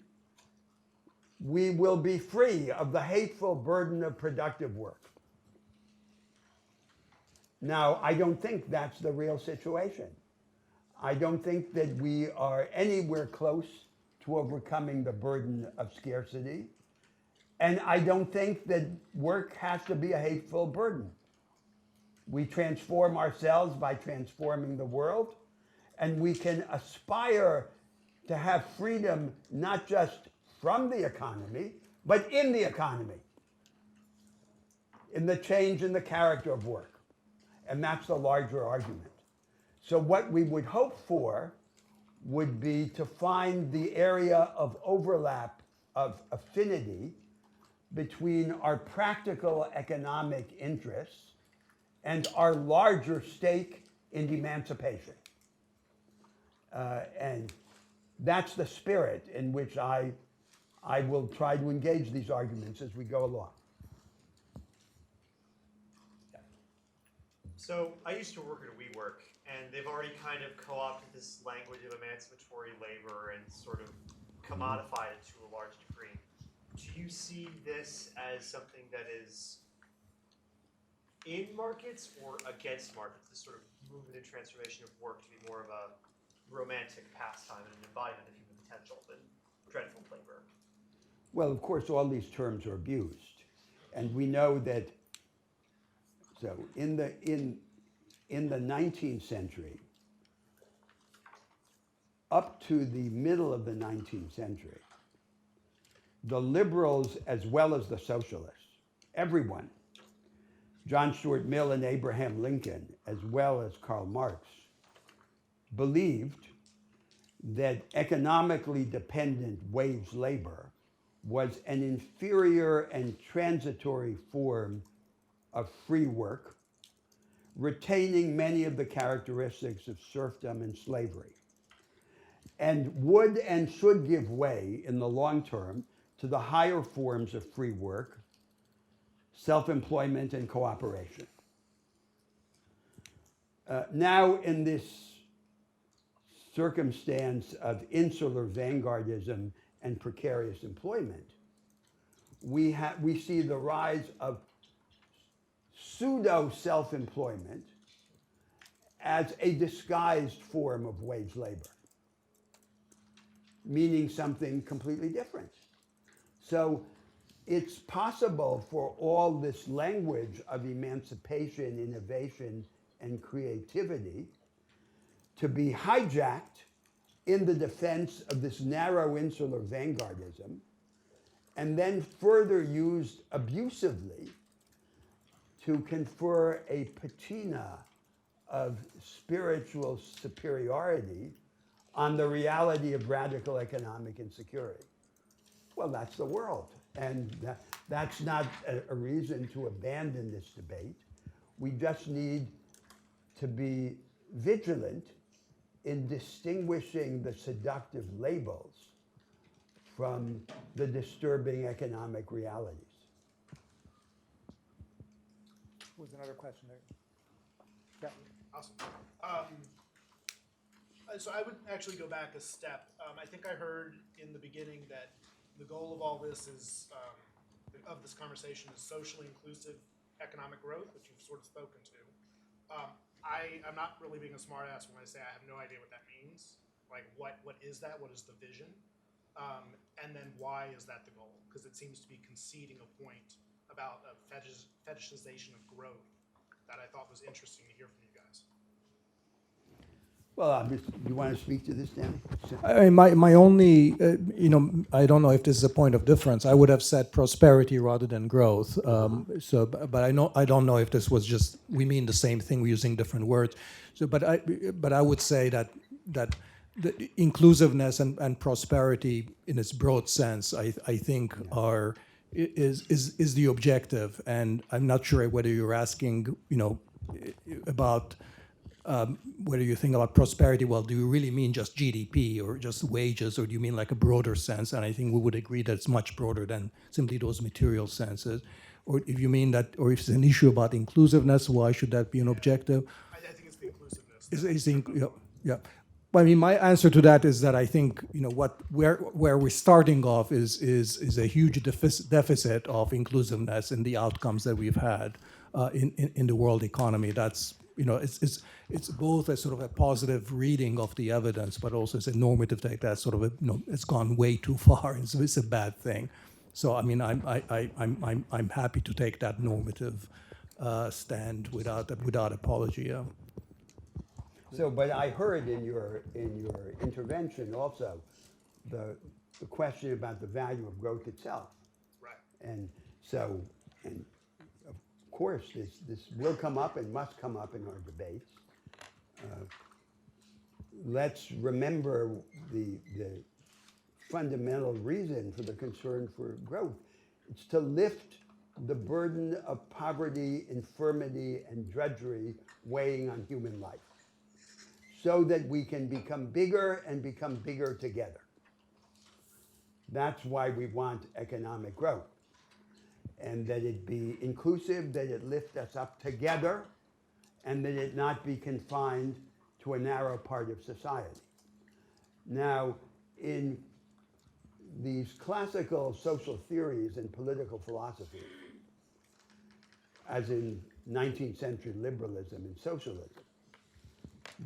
we will be free of the hateful burden of productive work. Now, I don't think that's the real situation. I don't think that we are anywhere close to overcoming the burden of scarcity. And I don't think that work has to be a hateful burden. We transform ourselves by transforming the world, and we can aspire to have freedom not just from the economy, but in the economy, in the change in the character of work. And that's the larger argument. So what we would hope for would be to find the area of overlap, of affinity, between our practical economic interests and our larger stake in emancipation. And that's the spirit in which I will try to engage these arguments as we go along. So I used to work at WeWork, and they've already kind of co-opted this language of emancipatory labor and sort of commodified it to a large degree. Do you see this as something that is in markets or against markets, this sort of movement and transformation of work to be more of a romantic pastime and an embodiment of human potential than dreadful labor? Well, of course, all these terms are abused. And we know that, so in the 19th century, up to the middle of the 19th century, the liberals as well as the socialists, everyone, John Stuart Mill and Abraham Lincoln, as well as Karl Marx, believed that economically dependent wage labor was an inferior and transitory form of free work, retaining many of the characteristics of serfdom and slavery, and would and should give way in the long term to the higher forms of free work, self-employment, and cooperation. Now, in this circumstance of insular vanguardism and precarious employment, we see the rise of pseudo self-employment as a disguised form of wage labor, meaning something completely different. So it's possible for all this language of emancipation, innovation, and creativity to be hijacked in the defense of this narrow insular vanguardism and then further used abusively to confer a patina of spiritual superiority on the reality of radical economic insecurity. Well, that's the world. And that's not a reason to abandon this debate. We just need to be vigilant in distinguishing the seductive labels from the disturbing economic realities. Was another question there? Yeah. Awesome. So I would actually go back a step. I think I heard in the beginning that the goal of all this is, of this conversation, is socially inclusive economic growth, which you've sort of spoken to. I'm not really being a smart ass when I say I have no idea what that means. Like, what is that? What is the vision? And then why is that the goal? Because it seems to be conceding a point about a fetishization of growth that I thought was interesting to hear from you guys. Well, you want to speak to this, Danny? I mean, my only, I don't know if this is a point of difference. I would have said prosperity rather than growth. But I don't know if this was just, we mean the same thing, we're using different words. So, but I would say that the inclusiveness and prosperity in its broad sense, I think is the objective. And I'm not sure whether you're asking, about whether you think about prosperity, well, do you really mean just GDP or just wages, or do you mean like a broader sense? And I think we would agree that it's much broader than simply those material senses. Or if you mean that, or if it's an issue about inclusiveness, why should that be an objective? I think it's the inclusiveness. Yeah. Well, I mean, my answer to that is that I think where we're starting off is a huge deficit of inclusiveness in the outcomes that we've had in the world economy. That's it's both a sort of a positive reading of the evidence, but also it's a normative take that sort of it's gone way too far, and so it's a bad thing. So I mean, I'm happy to take that normative stand without apology. Yeah. So, but I heard in your intervention also the question about the value of growth itself. Right. And so, and of course, this will come up and must come up in our debates. Let's remember the fundamental reason for the concern for growth. It's to lift the burden of poverty, infirmity, and drudgery weighing on human life, so that we can become bigger and become bigger together. That's why we want economic growth, and that it be inclusive, that it lift us up together, and that it not be confined to a narrow part of society. Now, in these classical social theories and political philosophy, as in 19th century liberalism and socialism,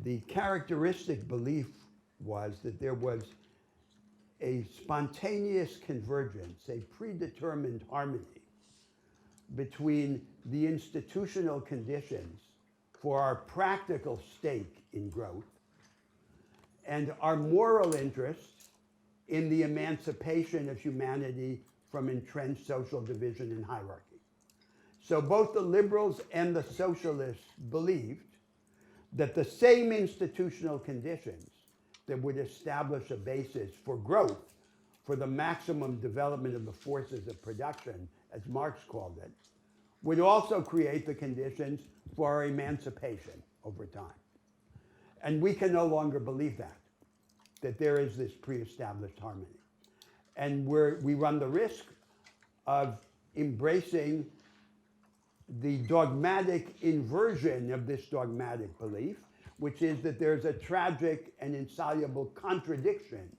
the characteristic belief was that there was a spontaneous convergence, a predetermined harmony between the institutional conditions for our practical stake in growth and our moral interest in the emancipation of humanity from entrenched social division and hierarchy. So both the liberals and the socialists believed that the same institutional conditions that would establish a basis for growth, for the maximum development of the forces of production, as Marx called it, would also create the conditions for our emancipation over time. And we can no longer believe that there is this pre-established harmony. And we run the risk of embracing the dogmatic inversion of this dogmatic belief, which is that there's a tragic and insoluble contradiction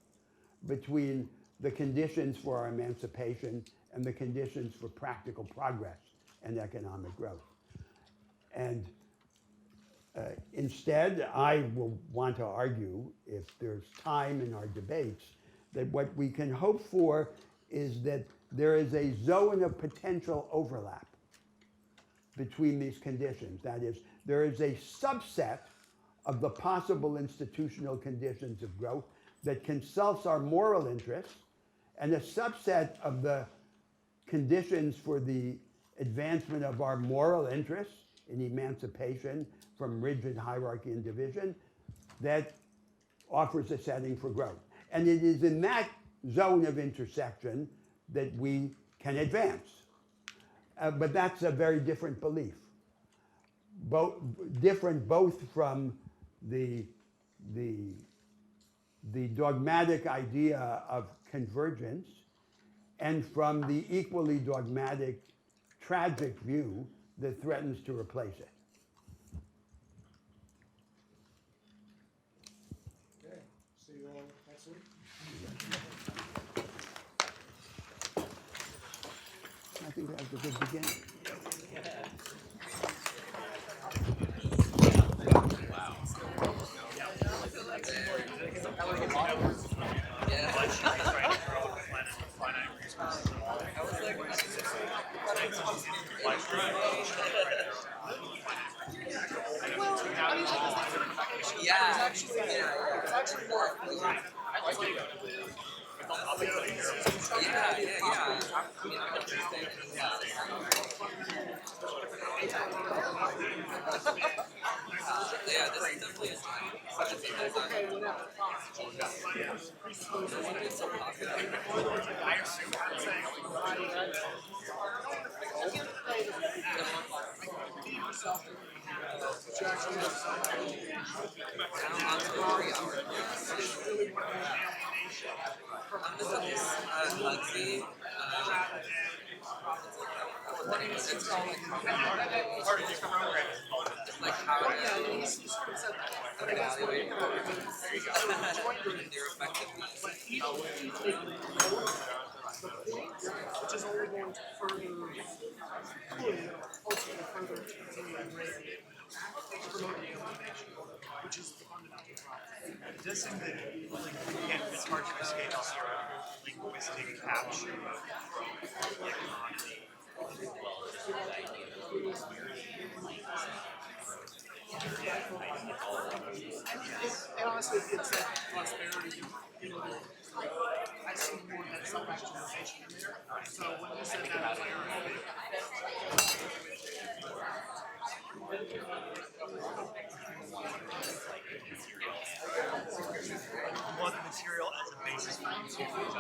between the conditions for our emancipation and the conditions for practical progress and economic growth. And instead, I will want to argue, if there's time in our debates, that what we can hope for is that there is a zone of potential overlap between these conditions. That is, there is a subset of the possible institutional conditions of growth that consults our moral interests, and a subset of the conditions for the advancement of our moral interests in emancipation from rigid hierarchy and division that offers a setting for growth. And it is in that zone of intersection that we can advance. But that's a very different belief. Different both from the dogmatic idea of convergence and from the equally dogmatic, tragic view that threatens to replace it. Okay, see you all next week. I think that was a good beginning. It's actually more. Which is only going to further, ultimately further continue and promote the alienation, which is the fundamental problem. It does seem that, like, again, it's hard to escape this sort of linguistic capture of the economy. And honestly, it's like prosperity, I see more that self-actualization in there. So when you said that, I was like, all right. You want the material as a basis for continuing.